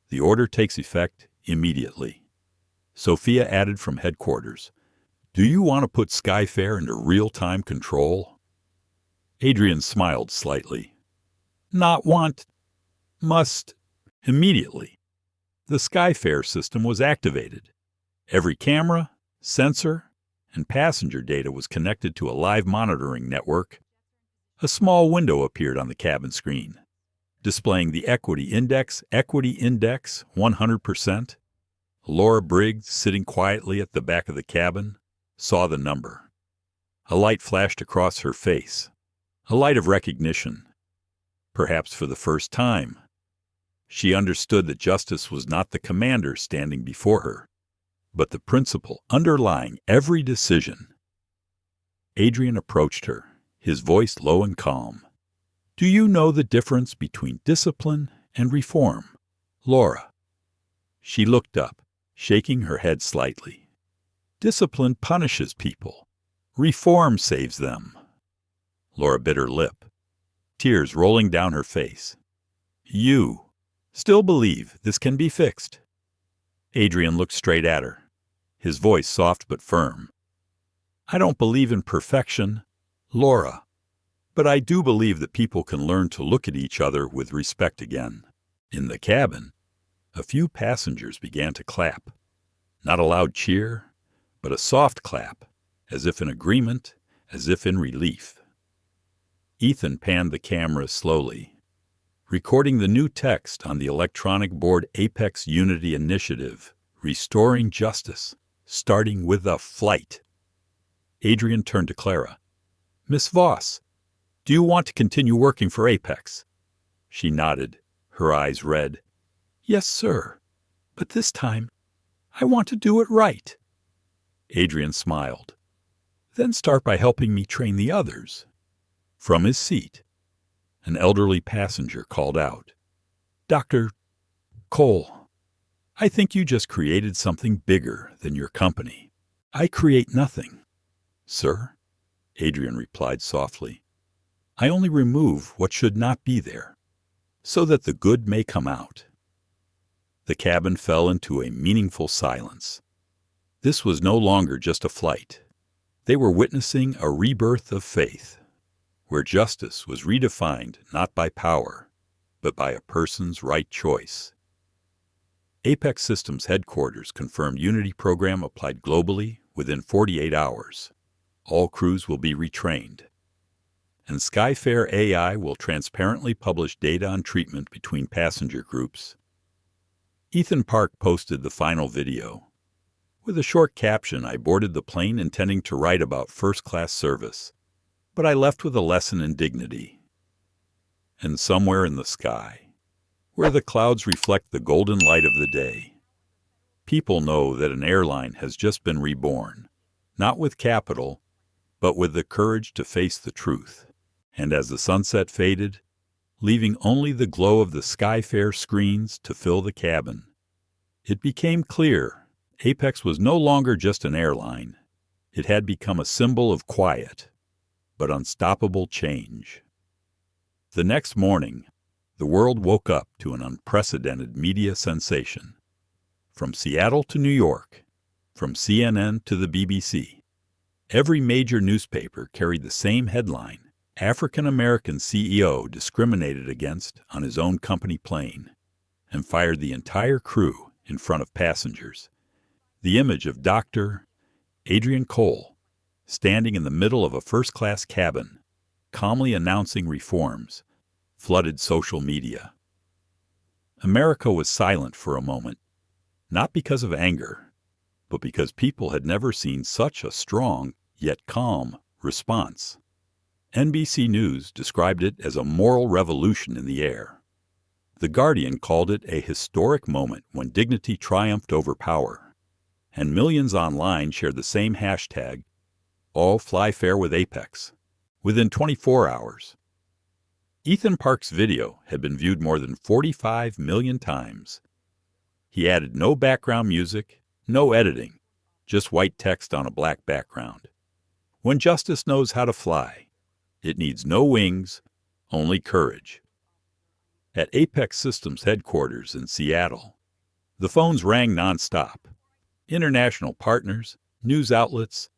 The order takes effect immediately." Sophia added from headquarters, "Do you want to put Skyfair into real-time control?" Adrian smiled slightly. "Not want, must, immediately." The Skyfair system was activated. Every camera, sensor, and passenger data was connected to a live monitoring network. A small window appeared on the cabin screen, displaying the equity index 100%. Laura Briggs, sitting quietly at the back of the cabin, saw the number. A light flashed across her face, a light of recognition. Perhaps for the first time, she understood that justice was not the commander standing before her, but the principle underlying every decision. Adrian approached her, his voice low and calm. "Do you know the difference between discipline and reform, Laura?" She looked up, shaking her head slightly. "Discipline punishes people. Reform saves them." Laura bit her lip, tears rolling down her face. "You still believe this can be fixed?" Adrian looked straight at her, his voice soft but firm. "I don't believe in perfection, Laura, but I do believe that people can learn to look at each other with respect again." In the cabin, a few passengers began to clap. Not a loud cheer, but a soft clap, as if in agreement, as if in relief. Ethan panned the camera slowly, recording the new text on the electronic board Apex Unity Initiative, restoring justice, starting with a flight. Adrian turned to Clara. "Miss Voss, do you want to continue working for Apex?" She nodded, her eyes red. "Yes, sir, but this time I want to do it right." Adrian smiled. "Then start by helping me train the others." From his seat, an elderly passenger called out, "Dr. Cole, I think you just created something bigger than your company." "I create nothing, sir," Adrian replied softly. "I only remove what should not be there, so that the good may come out." The cabin fell into a meaningful silence. This was no longer just a flight. They were witnessing a rebirth of faith, where justice was redefined not by power, but by a person's right choice. Apex Systems headquarters confirmed Unity program applied globally within 48 hours. All crews will be retrained. And Skyfair AI will transparently publish data on treatment between passenger groups, Ethan Park posted the final video. With a short caption, I boarded the plane intending to write about first-class service, but I left with a lesson in dignity. And somewhere in the sky, where the clouds reflect the golden light of the day, people know that an airline has just been reborn, not with capital, but with the courage to face the truth. And as the sunset faded, leaving only the glow of the Skyfair screens to fill the cabin, it became clear Apex was no longer just an airline. It had become a symbol of quiet, but unstoppable change. The next morning, the world woke up to an unprecedented media sensation. From Seattle to New York, from CNN to the BBC, every major newspaper carried the same headline: African-American CEO discriminated against on his own company plane, and fired the entire crew in front of passengers. The image of Dr. Adrian Cole, standing in the middle of a first-class cabin, calmly announcing reforms, flooded social media. America was silent for a moment, not because of anger, but because people had never seen such a strong, yet calm, response. NBC News described it as a moral revolution in the air. The Guardian called it a historic moment when dignity triumphed over power. And millions online shared the same hashtag, all fly fair with Apex, within 24 hours. Ethan Park's video had been viewed more than 45 million times. He added no background music, no editing, just white text on a black background. When justice knows how to fly, it needs no wings, only courage. At Apex Systems headquarters in Seattle, the phones rang nonstop. International partners, news outlets,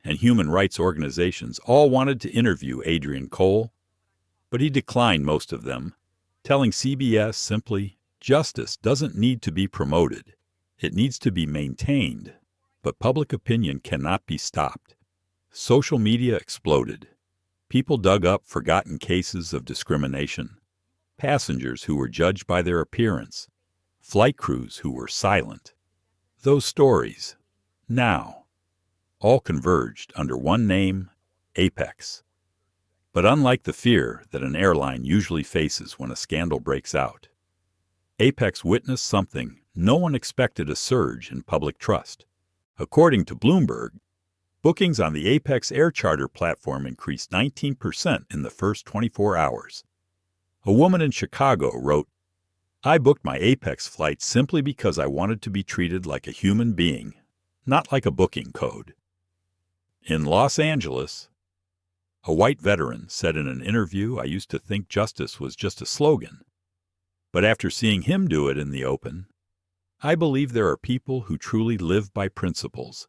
and human rights organizations all wanted to interview Adrian Cole, but he declined most of them, telling CBS simply, "Justice doesn't need to be promoted. It needs to be maintained, but public opinion cannot be stopped." Social media exploded. People dug up forgotten cases of discrimination, passengers who were judged by their appearance, flight crews who were silent. Those stories, now, all converged under one name, Apex. But unlike the fear that an airline usually faces when a scandal breaks out, Apex witnessed something no one expected: a surge in public trust. According to Bloomberg, bookings on the Apex air charter platform increased 19% in the first 24 hours. A woman in Chicago wrote, "I booked my Apex flight simply because I wanted to be treated like a human being, not like a booking code." In Los Angeles, a white veteran said in an interview, "I used to think justice was just a slogan. But after seeing him do it in the open, I believe there are people who truly live by principles.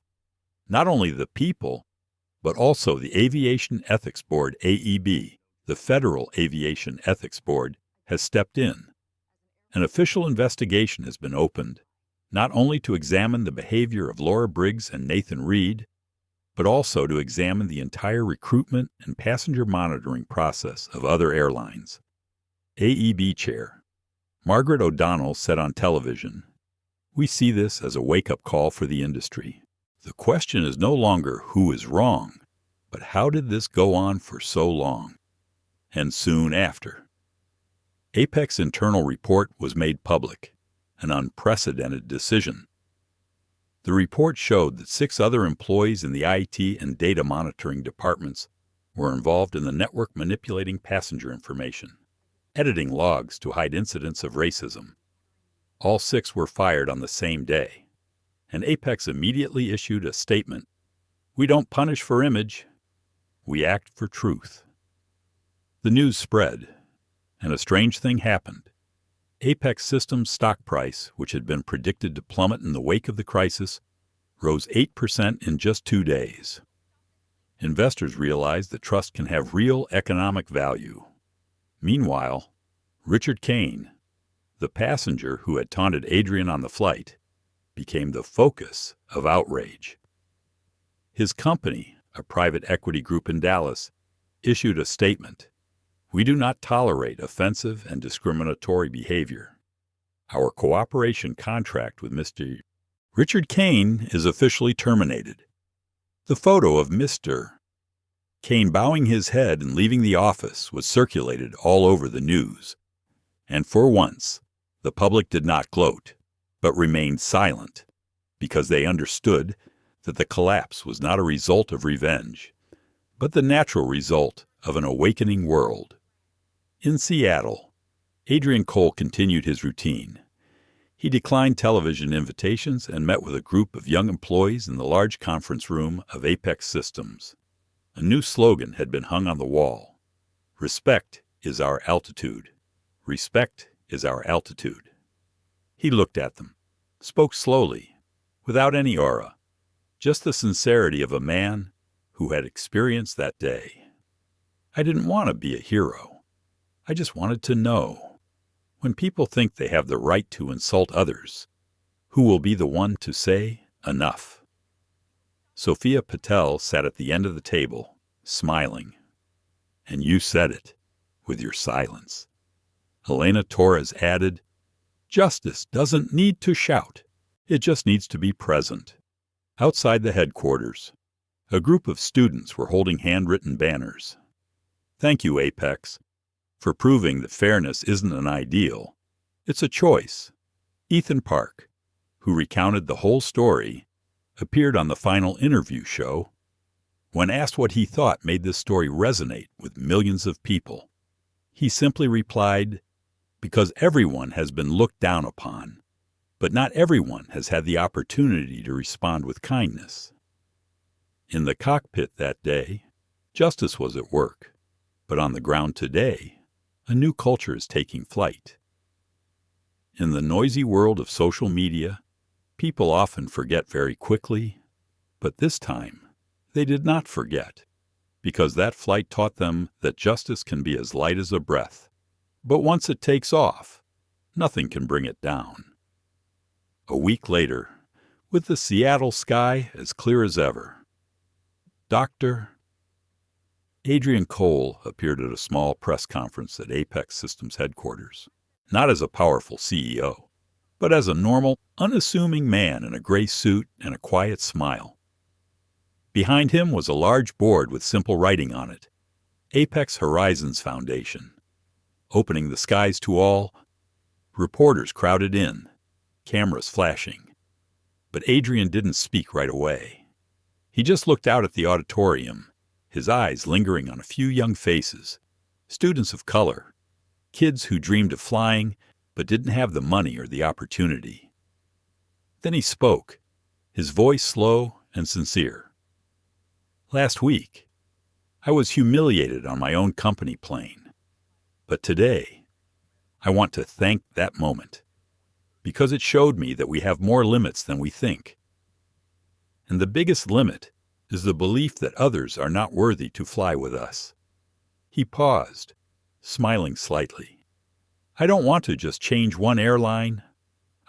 Not only the people, but also the Aviation Ethics Board, AEB, the Federal Aviation Ethics Board, has stepped in. An official investigation has been opened, not only to examine the behavior of Laura Briggs and Nathan Reed, but also to examine the entire recruitment and passenger monitoring process of other airlines." AEB Chair Margaret O'Donnell said on television, "We see this as a wake-up call for the industry. The question is no longer who is wrong, but how did this go on for so long?" And soon after, Apex internal report was made public, an unprecedented decision. The report showed that 6 other employees in the IT and data monitoring departments were involved in the network manipulating passenger information, editing logs to hide incidents of racism. All 6 were fired on the same day, and Apex immediately issued a statement: "We don't punish for image, we act for truth." The news spread, and a strange thing happened. Apex Systems' stock price, which had been predicted to plummet in the wake of the crisis, rose 8% in just 2 days. Investors realized that trust can have real economic value. Meanwhile, Richard Kane, the passenger who had taunted Adrian on the flight, became the focus of outrage. His company, a private equity group in Dallas, issued a statement: "We do not tolerate offensive and discriminatory behavior." Our cooperation contract with Mr. Richard Kane is officially terminated. The photo of Mr. Kane bowing his head and leaving the office was circulated all over the news. And for once, the public did not gloat, but remained silent, because they understood that the collapse was not a result of revenge, but the natural result of an awakening world. In Seattle, Adrian Cole continued his routine. He declined television invitations and met with a group of young employees in the large conference room of Apex Systems. A new slogan had been hung on the wall. Respect is our altitude. Respect is our altitude. He looked at them, spoke slowly, without any aura, just the sincerity of a man who had experienced that day. I didn't want to be a hero. I just wanted to know. When people think they have the right to insult others, who will be the one to say enough? Sophia Patel sat at the end of the table, smiling. And you said it, with your silence. Elena Torres added, Justice doesn't need to shout. It just needs to be present. Outside the headquarters, a group of students were holding handwritten banners. Thank you, Apex, for proving that fairness isn't an ideal. It's a choice. Ethan Park, who recounted the whole story, appeared on the final interview show. When asked what he thought made this story resonate with millions of people, he simply replied, because everyone has been looked down upon, but not everyone has had the opportunity to respond with kindness. In the cockpit that day, justice was at work, but on the ground today, a new culture is taking flight. In the noisy world of social media, people often forget very quickly, but this time they did not forget, because that flight taught them that justice can be as light as a breath, but once it takes off, nothing can bring it down. A week later, with the Seattle sky as clear as ever, Dr. Adrian Cole appeared at a small press conference at Apex Systems headquarters, not as a powerful CEO, but as a normal, unassuming man in a gray suit and a quiet smile. Behind him was a large board with simple writing on it, Apex Horizons Foundation. Opening the skies to all, reporters crowded in, cameras flashing. But Adrian didn't speak right away. He just looked out at the auditorium, his eyes lingering on a few young faces, students of color, kids who dreamed of flying but didn't have the money or the opportunity. Then he spoke, his voice slow and sincere. Last week, I was humiliated on my own company plane. But today, I want to thank that moment, because it showed me that we have more limits than we think. And the biggest limit is the belief that others are not worthy to fly with us. He paused, smiling slightly. I don't want to just change one airline.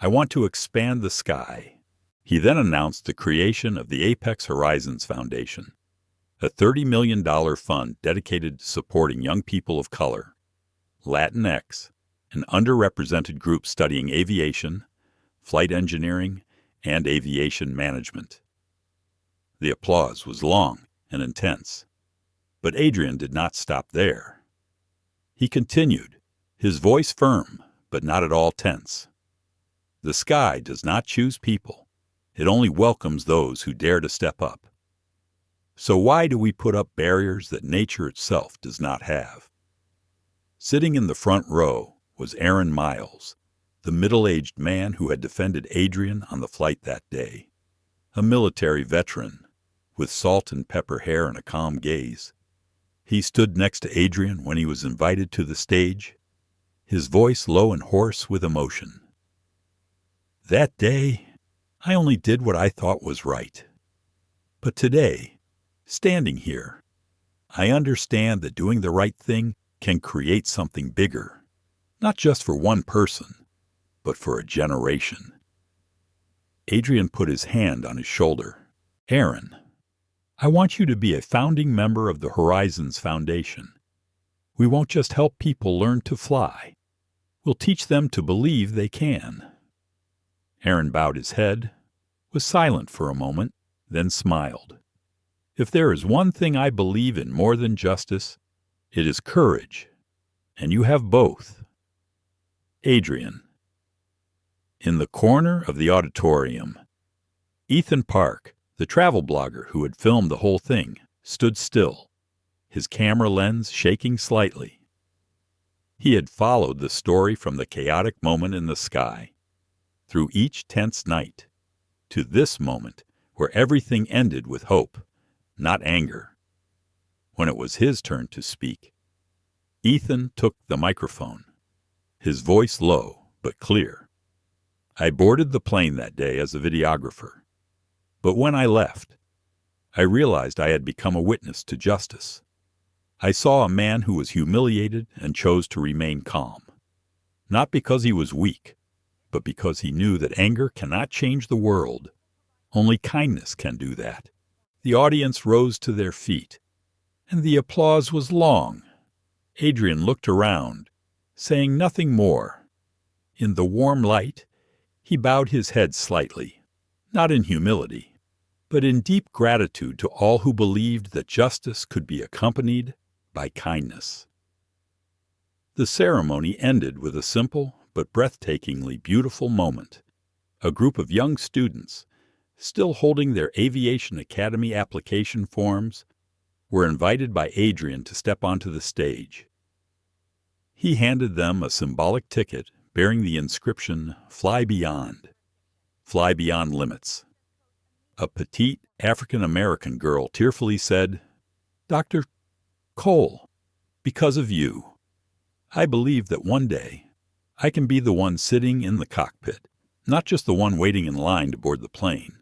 I want to expand the sky. He then announced the creation of the Apex Horizons Foundation, a $30 million fund dedicated to supporting young people of color, Latinx, and underrepresented groups studying aviation, flight engineering, and aviation management. The applause was long and intense, but Adrian did not stop there. He continued, his voice firm, but not at all tense. The sky does not choose people. It only welcomes those who dare to step up. So why do we put up barriers that nature itself does not have? Sitting in the front row was Aaron Miles, the middle-aged man who had defended Adrian on the flight that day, a military veteran with salt and pepper hair and a calm gaze. He stood next to Adrian when he was invited to the stage, his voice low and hoarse with emotion. That day, I only did what I thought was right. But today, standing here, I understand that doing the right thing can create something bigger, not just for one person, but for a generation. Adrian put his hand on his shoulder. Aaron, I want you to be a founding member of the Horizons Foundation. We won't just help people learn to fly. will teach them to believe they can." Aaron bowed his head, was silent for a moment, then smiled. "If there is one thing I believe in more than justice, it is courage, and you have both." Adrian. In the corner of the auditorium, Ethan Park, the travel blogger who had filmed the whole thing, stood still, his camera lens shaking slightly. He had followed the story from the chaotic moment in the sky, through each tense night, to this moment where everything ended with hope, not anger. When it was his turn to speak, Ethan took the microphone, his voice low but clear. "I boarded the plane that day as a videographer, but when I left, I realized I had become a witness to justice. I saw a man who was humiliated and chose to remain calm, not because he was weak, but because he knew that anger cannot change the world. Only kindness can do that." The audience rose to their feet, and the applause was long. Adrian looked around, saying nothing more. In the warm light, he bowed his head slightly, not in humility, but in deep gratitude to all who believed that justice could be accompanied by kindness. The ceremony ended with a simple but breathtakingly beautiful moment. A group of young students, still holding their Aviation Academy application forms, were invited by Adrian to step onto the stage. He handed them a symbolic ticket bearing the inscription, "Fly Beyond Limits." A petite African-American girl tearfully said, "Dr. Cole, because of you, I believe that one day I can be the one sitting in the cockpit, not just the one waiting in line to board the plane."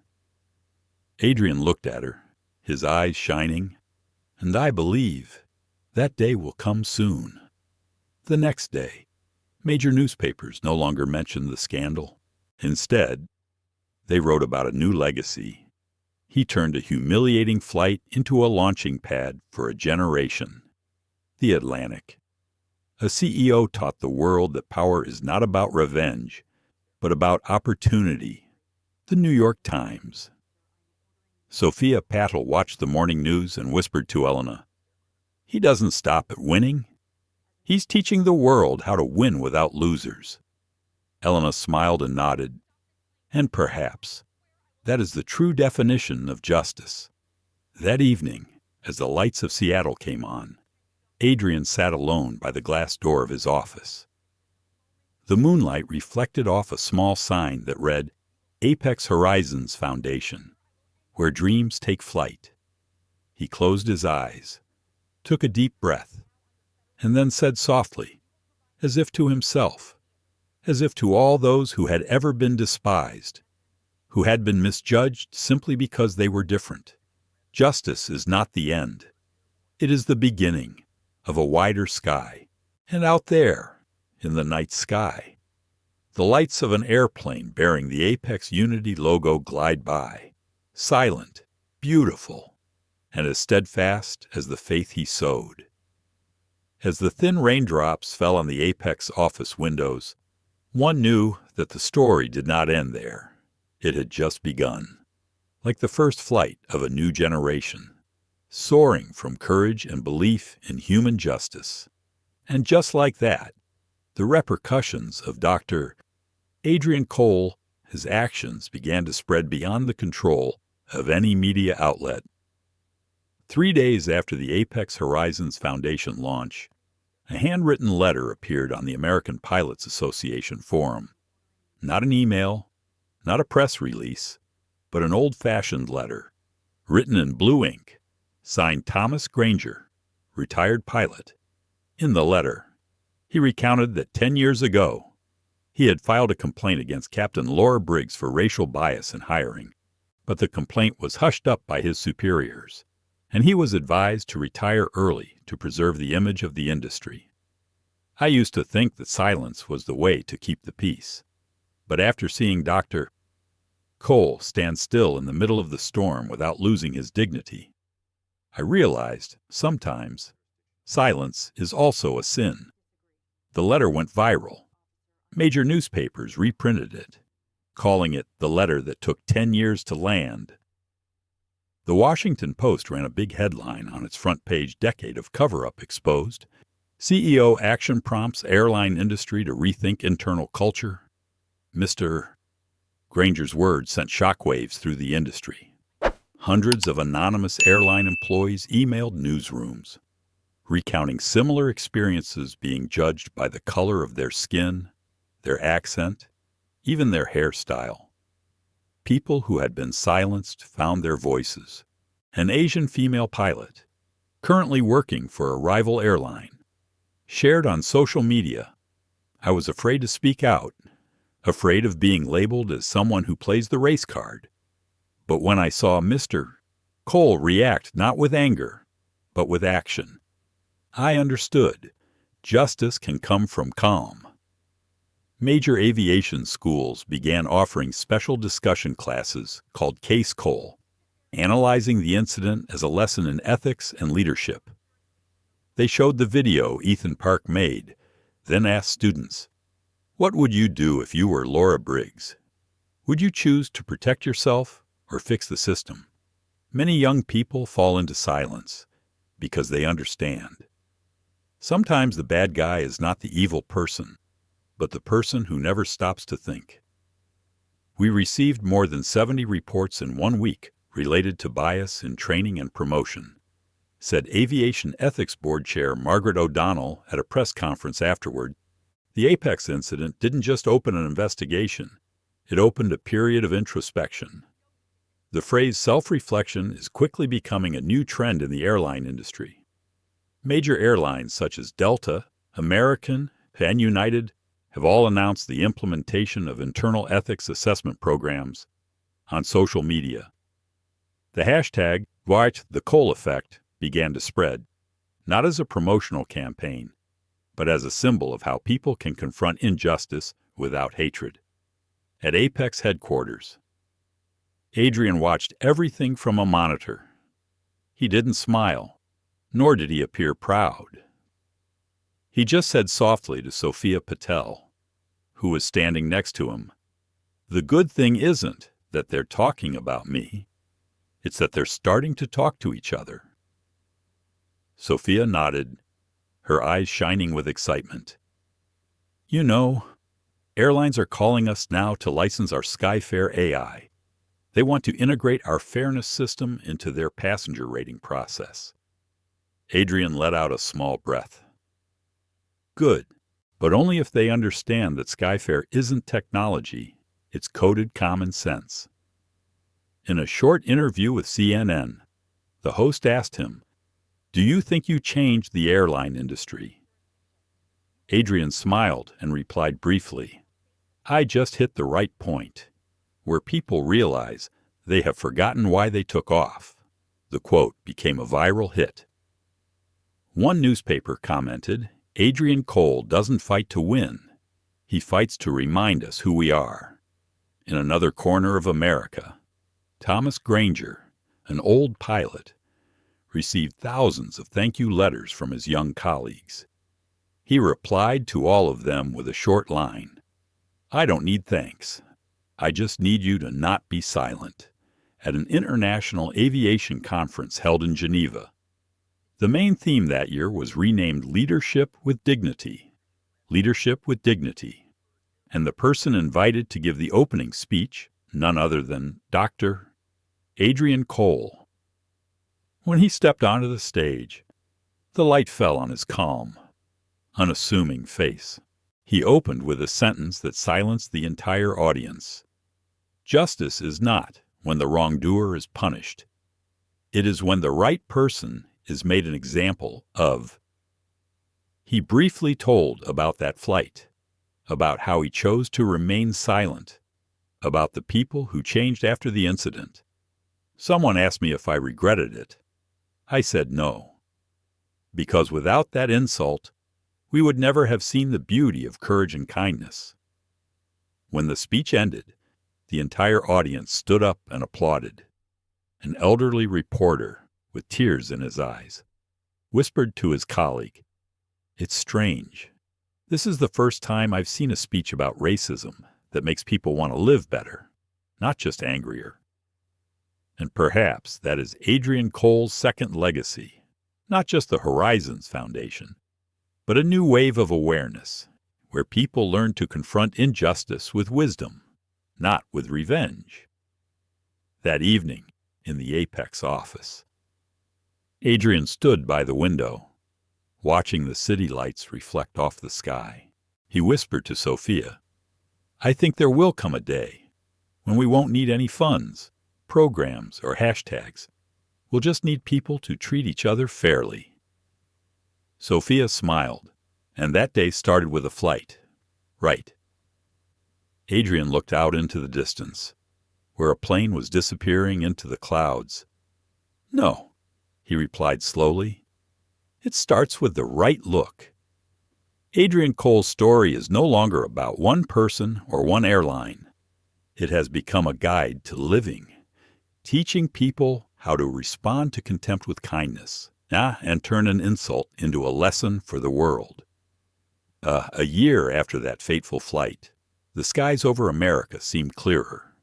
Adrian looked at her, his eyes shining, "And I believe that day will come soon." The next day, major newspapers no longer mentioned the scandal. Instead, they wrote about a new legacy. He turned a humiliating flight into a launching pad for a generation. The Atlantic. A CEO taught the world that power is not about revenge, but about opportunity. The New York Times. Sophia Patel watched the morning news and whispered to Elena, "He doesn't stop at winning. He's teaching the world how to win without losers." Elena smiled and nodded. And perhaps that is the true definition of justice. That evening, as the lights of Seattle came on, Adrian sat alone by the glass door of his office. The moonlight reflected off a small sign that read, "Apex Horizons Foundation, where dreams take flight." He closed his eyes, took a deep breath, and then said softly, as if to himself, as if to all those who had ever been despised, who had been misjudged simply because they were different, "Justice is not the end. It is the beginning of a wider sky. And out there, in the night sky, the lights of an airplane bearing the Apex Unity logo glide by, silent, beautiful, and as steadfast as the faith he sowed." As the thin raindrops fell on the Apex office windows, one knew that the story did not end there. It had just begun, like the first flight of a new generation, soaring from courage and belief in human justice. And just like that, the repercussions of Dr. Adrian Cole, his actions began to spread beyond the control of any media outlet. 3 days after the Apex Horizons Foundation launch, a handwritten letter appeared on the American Pilots Association forum. Not an email, not a press release, but an old-fashioned letter, written in blue ink, signed Thomas Granger, retired pilot. In the letter, he recounted that 10 years ago, he had filed a complaint against Captain Laura Briggs for racial bias in hiring, but the complaint was hushed up by his superiors, and he was advised to retire early to preserve the image of the industry. "I used to think that silence was the way to keep the peace, but after seeing Dr. Cole stand still in the middle of the storm without losing his dignity, I realized, sometimes, silence is also a sin." The letter went viral, Major newspapers reprinted it, calling it the letter that took 10 years to land. The Washington Post ran a big headline on its front page: "Decade of Cover-Up Exposed. CEO Action Prompts Airline Industry to Rethink Internal Culture." Mr. Granger's words sent shockwaves through the industry. Hundreds of anonymous airline employees emailed newsrooms, recounting similar experiences being judged by the color of their skin, their accent, even their hairstyle. People who had been silenced found their voices. An Asian female pilot, currently working for a rival airline, shared on social media, "I was afraid to speak out, afraid of being labeled as someone who plays the race card. But when I saw Mr. Cole react not with anger, but with action, I understood. Justice can come from calm." Major aviation schools began offering special discussion classes called Case Cole, analyzing the incident as a lesson in ethics and leadership. They showed the video Ethan Park made, then asked students, "What would you do if you were Laura Briggs? Would you choose to protect yourself or fix the system?" Many young people fall into silence because they understand. Sometimes the bad guy is not the evil person, but the person who never stops to think. We received more than 70 reports in 1 week related to bias in training and promotion, said Aviation Ethics Board Chair Margaret O'Donnell at a press conference afterward. The Apex incident didn't just open an investigation, it opened a period of introspection. The phrase self-reflection is quickly becoming a new trend in the airline industry. Major airlines such as Delta, American, and United have all announced the implementation of internal ethics assessment programs on social media. The hashtag #WatchTheColeEffect began to spread, not as a promotional campaign, but as a symbol of how people can confront injustice without hatred. At Apex headquarters, Adrian watched everything from a monitor. He didn't smile, nor did he appear proud. He just said softly to Sophia Patel, who was standing next to him, "The good thing isn't that they're talking about me. It's that they're starting to talk to each other." Sophia nodded, her eyes shining with excitement. "You know, airlines are calling us now to license our Skyfare AI. They want to integrate our fairness system into their passenger rating process." Adrian let out a small breath. "Good, but only if they understand that Skyfare isn't technology, it's coded common sense." In a short interview with CNN, the host asked him, "Do you think you changed the airline industry?" Adrian smiled and replied briefly, "I just hit the right point, where people realize they have forgotten why they took off." The quote became a viral hit. One newspaper commented, "Adrian Cole doesn't fight to win. He fights to remind us who we are." In another corner of America, Thomas Granger, an old pilot, received thousands of thank you letters from his young colleagues. He replied to all of them with a short line, "I don't need thanks. I just need you to not be silent," at an international aviation conference held in Geneva. The main theme that year was renamed Leadership with Dignity. Leadership with Dignity. And the person invited to give the opening speech, none other than Dr. Adrian Cole. When he stepped onto the stage, the light fell on his calm, unassuming face. He opened with a sentence that silenced the entire audience. "Justice is not when the wrongdoer is punished. It is when the right person is made an example of." He briefly told about that flight, about how he chose to remain silent, about the people who changed after the incident. Someone asked me if I regretted it. I said no, because without that insult, we would never have seen the beauty of courage and kindness. When the speech ended, the entire audience stood up and applauded. An elderly reporter, with tears in his eyes, whispered to his colleague, "It's strange. This is the first time I've seen a speech about racism that makes people want to live better, not just angrier. And perhaps that is Adrian Cole's second legacy, not just the Horizons Foundation, but a new wave of awareness where people learn to confront injustice with wisdom, not with revenge. That evening, in the Apex office, Adrian stood by the window, watching the city lights reflect off the sky. He whispered to Sophia, "I think there will come a day when we won't need any funds, programs, or hashtags. We'll just need people to treat each other fairly." Sophia smiled, and that day started with a flight. Right. Adrian looked out into the distance, where a plane was disappearing into the clouds. "No," he replied slowly. "It starts with the right look." Adrian Cole's story is no longer about one person or one airline. It has become a guide to living, teaching people how to respond to contempt with kindness, and turn an insult into a lesson for the world. A year after that fateful flight, the skies over America seemed clearer,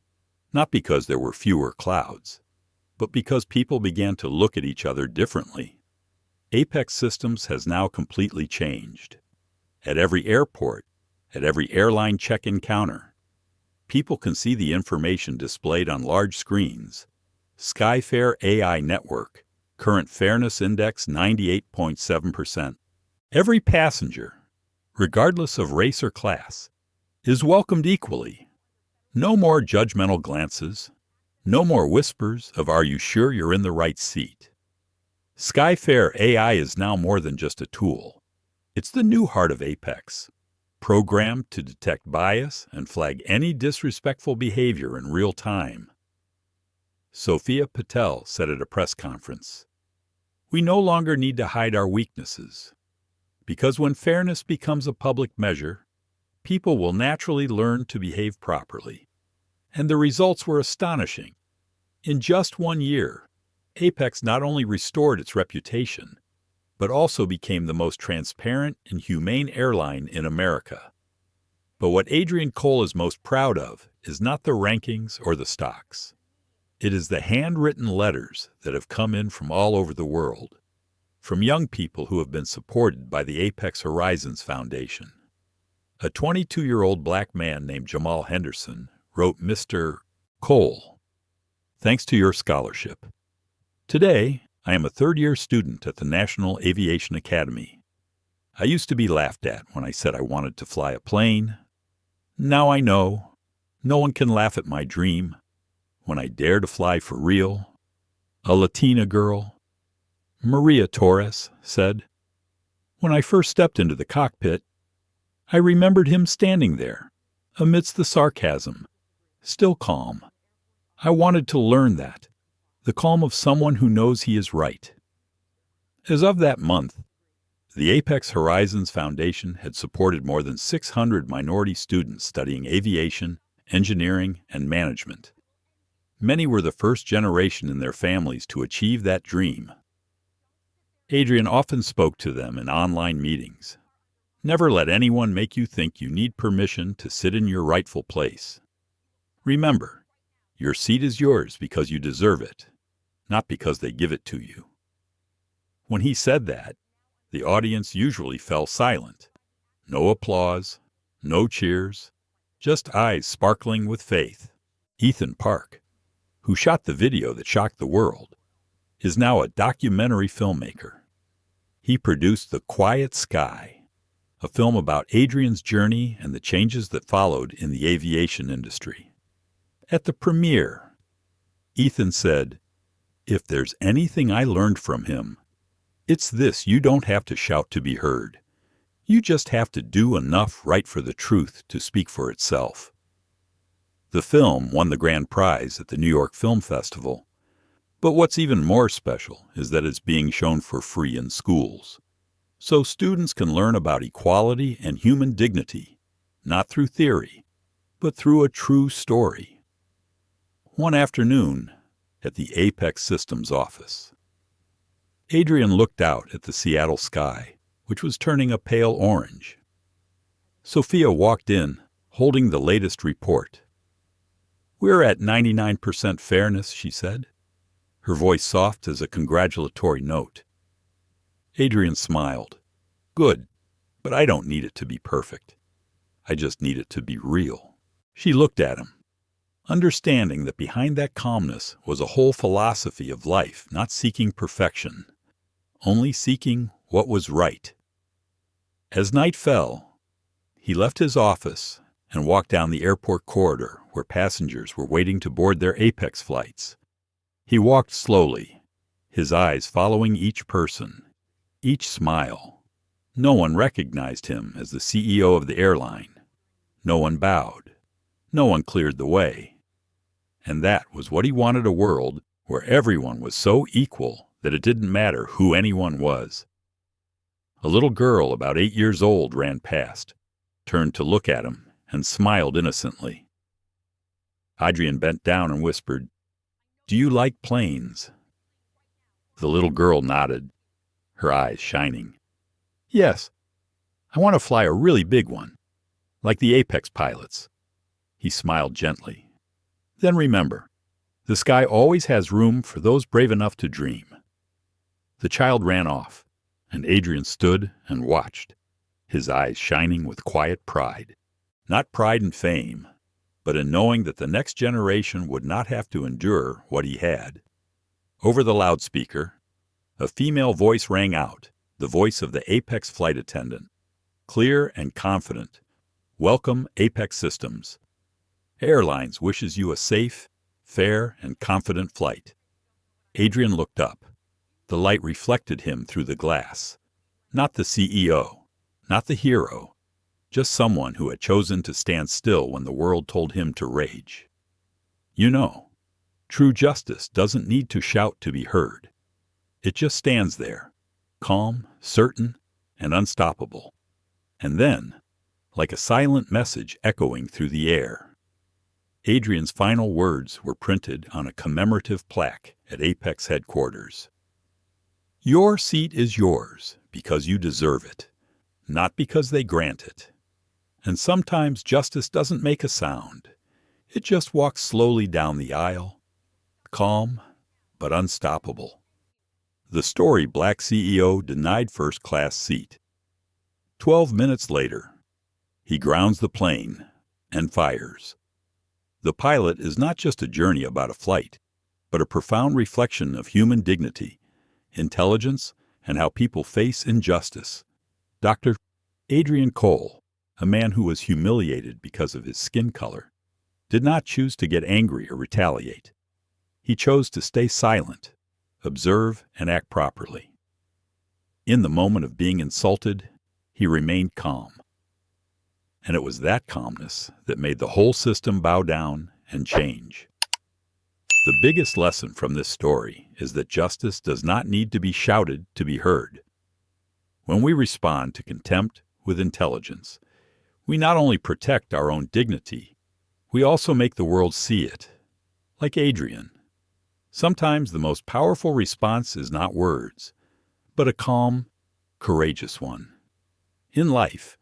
not because there were fewer clouds, but because people began to look at each other differently. Apex Systems has now completely changed. At every airport, at every airline check-in counter, people can see the information displayed on large screens. Skyfair AI Network, current fairness index 98.7%. Every passenger, regardless of race or class, is welcomed equally. No more judgmental glances. No more whispers of "Are you sure you're in the right seat?" Skyfair AI is now more than just a tool. It's the new heart of Apex, programmed to detect bias and flag any disrespectful behavior in real time. Sophia Patel said at a press conference, "We no longer need to hide our weaknesses, because when fairness becomes a public measure, people will naturally learn to behave properly." And the results were astonishing. In just 1 year, Apex not only restored its reputation, but also became the most transparent and humane airline in America. But what Adrian Cole is most proud of is not the rankings or the stocks. It is the handwritten letters that have come in from all over the world, from young people who have been supported by the Apex Horizons Foundation. A 22-year-old black man named Jamal Henderson wrote, "Mr. Cole, thanks to your scholarship. Today, I am a third-year student at the National Aviation Academy. I used to be laughed at when I said I wanted to fly a plane. Now I know no one can laugh at my dream when I dare to fly for real." A Latina girl, Maria Torres, said, "When I first stepped into the cockpit, I remembered him standing there, amidst the sarcasm, still calm. I wanted to learn that, the calm of someone who knows he is right." As of that month, the Apex Horizons Foundation had supported more than 600 minority students studying aviation, engineering, and management. Many were the first generation in their families to achieve that dream. Adrian often spoke to them in online meetings. Never let anyone make you think you need permission to sit in your rightful place. Remember, your seat is yours because you deserve it, not because they give it to you. When he said that, the audience usually fell silent. No applause, no cheers, just eyes sparkling with faith. Ethan Park, who shot the video that shocked the world, is now a documentary filmmaker. He produced The Quiet Sky, a film about Adrian's journey and the changes that followed in the aviation industry. At the premiere, Ethan said, "If there's anything I learned from him, it's this: you don't have to shout to be heard. You just have to do enough right for the truth to speak for itself." The film won the grand prize at the New York Film Festival, but what's even more special is that it's being shown for free in schools, so students can learn about equality and human dignity, not through theory, but through a true story. One afternoon, at the Apex Systems office, Adrian looked out at the Seattle sky, which was turning a pale orange. Sophia walked in, holding the latest report. "We're at 99% fairness," she said, her voice soft as a congratulatory note. Adrian smiled. "Good, but I don't need it to be perfect. I just need it to be real." She looked at him, understanding that behind that calmness was a whole philosophy of life, not seeking perfection, only seeking what was right. As night fell, he left his office and walked down the airport corridor where passengers were waiting to board their Apex flights. He walked slowly, his eyes following each person, each smile. No one recognized him as the CEO of the airline. No one bowed. No one cleared the way. And that was what he wanted, a world where everyone was so equal that it didn't matter who anyone was. A little girl about 8 years old ran past, turned to look at him, and smiled innocently. Adrian bent down and whispered, "Do you like planes?" The little girl nodded, her eyes shining. "Yes, I want to fly a really big one, like the Apex pilots." He smiled gently. "Then remember, the sky always has room for those brave enough to dream." The child ran off, and Adrian stood and watched, his eyes shining with quiet pride. Not pride in fame, but in knowing that the next generation would not have to endure what he had. Over the loudspeaker, a female voice rang out, the voice of the Apex flight attendant, clear and confident. "Welcome, Apex Systems. Airlines wishes you a safe, fair, and confident flight." Adrian looked up. The light reflected him through the glass. Not the CEO, not the hero, just someone who had chosen to stand still when the world told him to rage. You know, true justice doesn't need to shout to be heard. It just stands there, calm, certain, and unstoppable. And then, like a silent message echoing through the air, Adrian's final words were printed on a commemorative plaque at Apex headquarters. "Your seat is yours because you deserve it, not because they grant it. And sometimes justice doesn't make a sound. It just walks slowly down the aisle, calm but unstoppable." The story black CEO denied first-class seat. 12 minutes later, he grounds the plane and fires. The pilot is not just a journey about a flight, but a profound reflection of human dignity, intelligence, and how people face injustice. Dr. Adrian Cole, a man who was humiliated because of his skin color, did not choose to get angry or retaliate. He chose to stay silent, observe, and act properly. In the moment of being insulted, he remained calm. And it was that calmness that made the whole system bow down and change. The biggest lesson from this story is that justice does not need to be shouted to be heard. When we respond to contempt with intelligence, we not only protect our own dignity, we also make the world see it. Like Adrian, sometimes the most powerful response is not words, but a calm, courageous one. In life,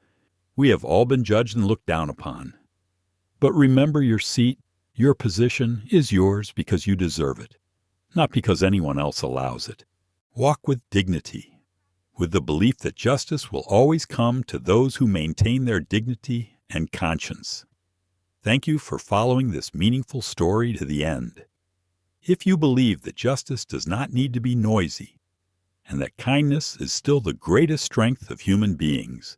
we have all been judged and looked down upon. But remember, your seat, your position is yours because you deserve it, not because anyone else allows it. Walk with dignity, with the belief that justice will always come to those who maintain their dignity and conscience. Thank you for following this meaningful story to the end. If you believe that justice does not need to be noisy, and that kindness is still the greatest strength of human beings,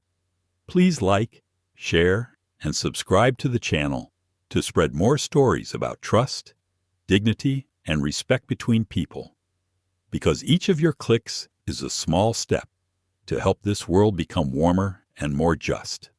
please like, share, and subscribe to the channel to spread more stories about trust, dignity, and respect between people. Because each of your clicks is a small step to help this world become warmer and more just.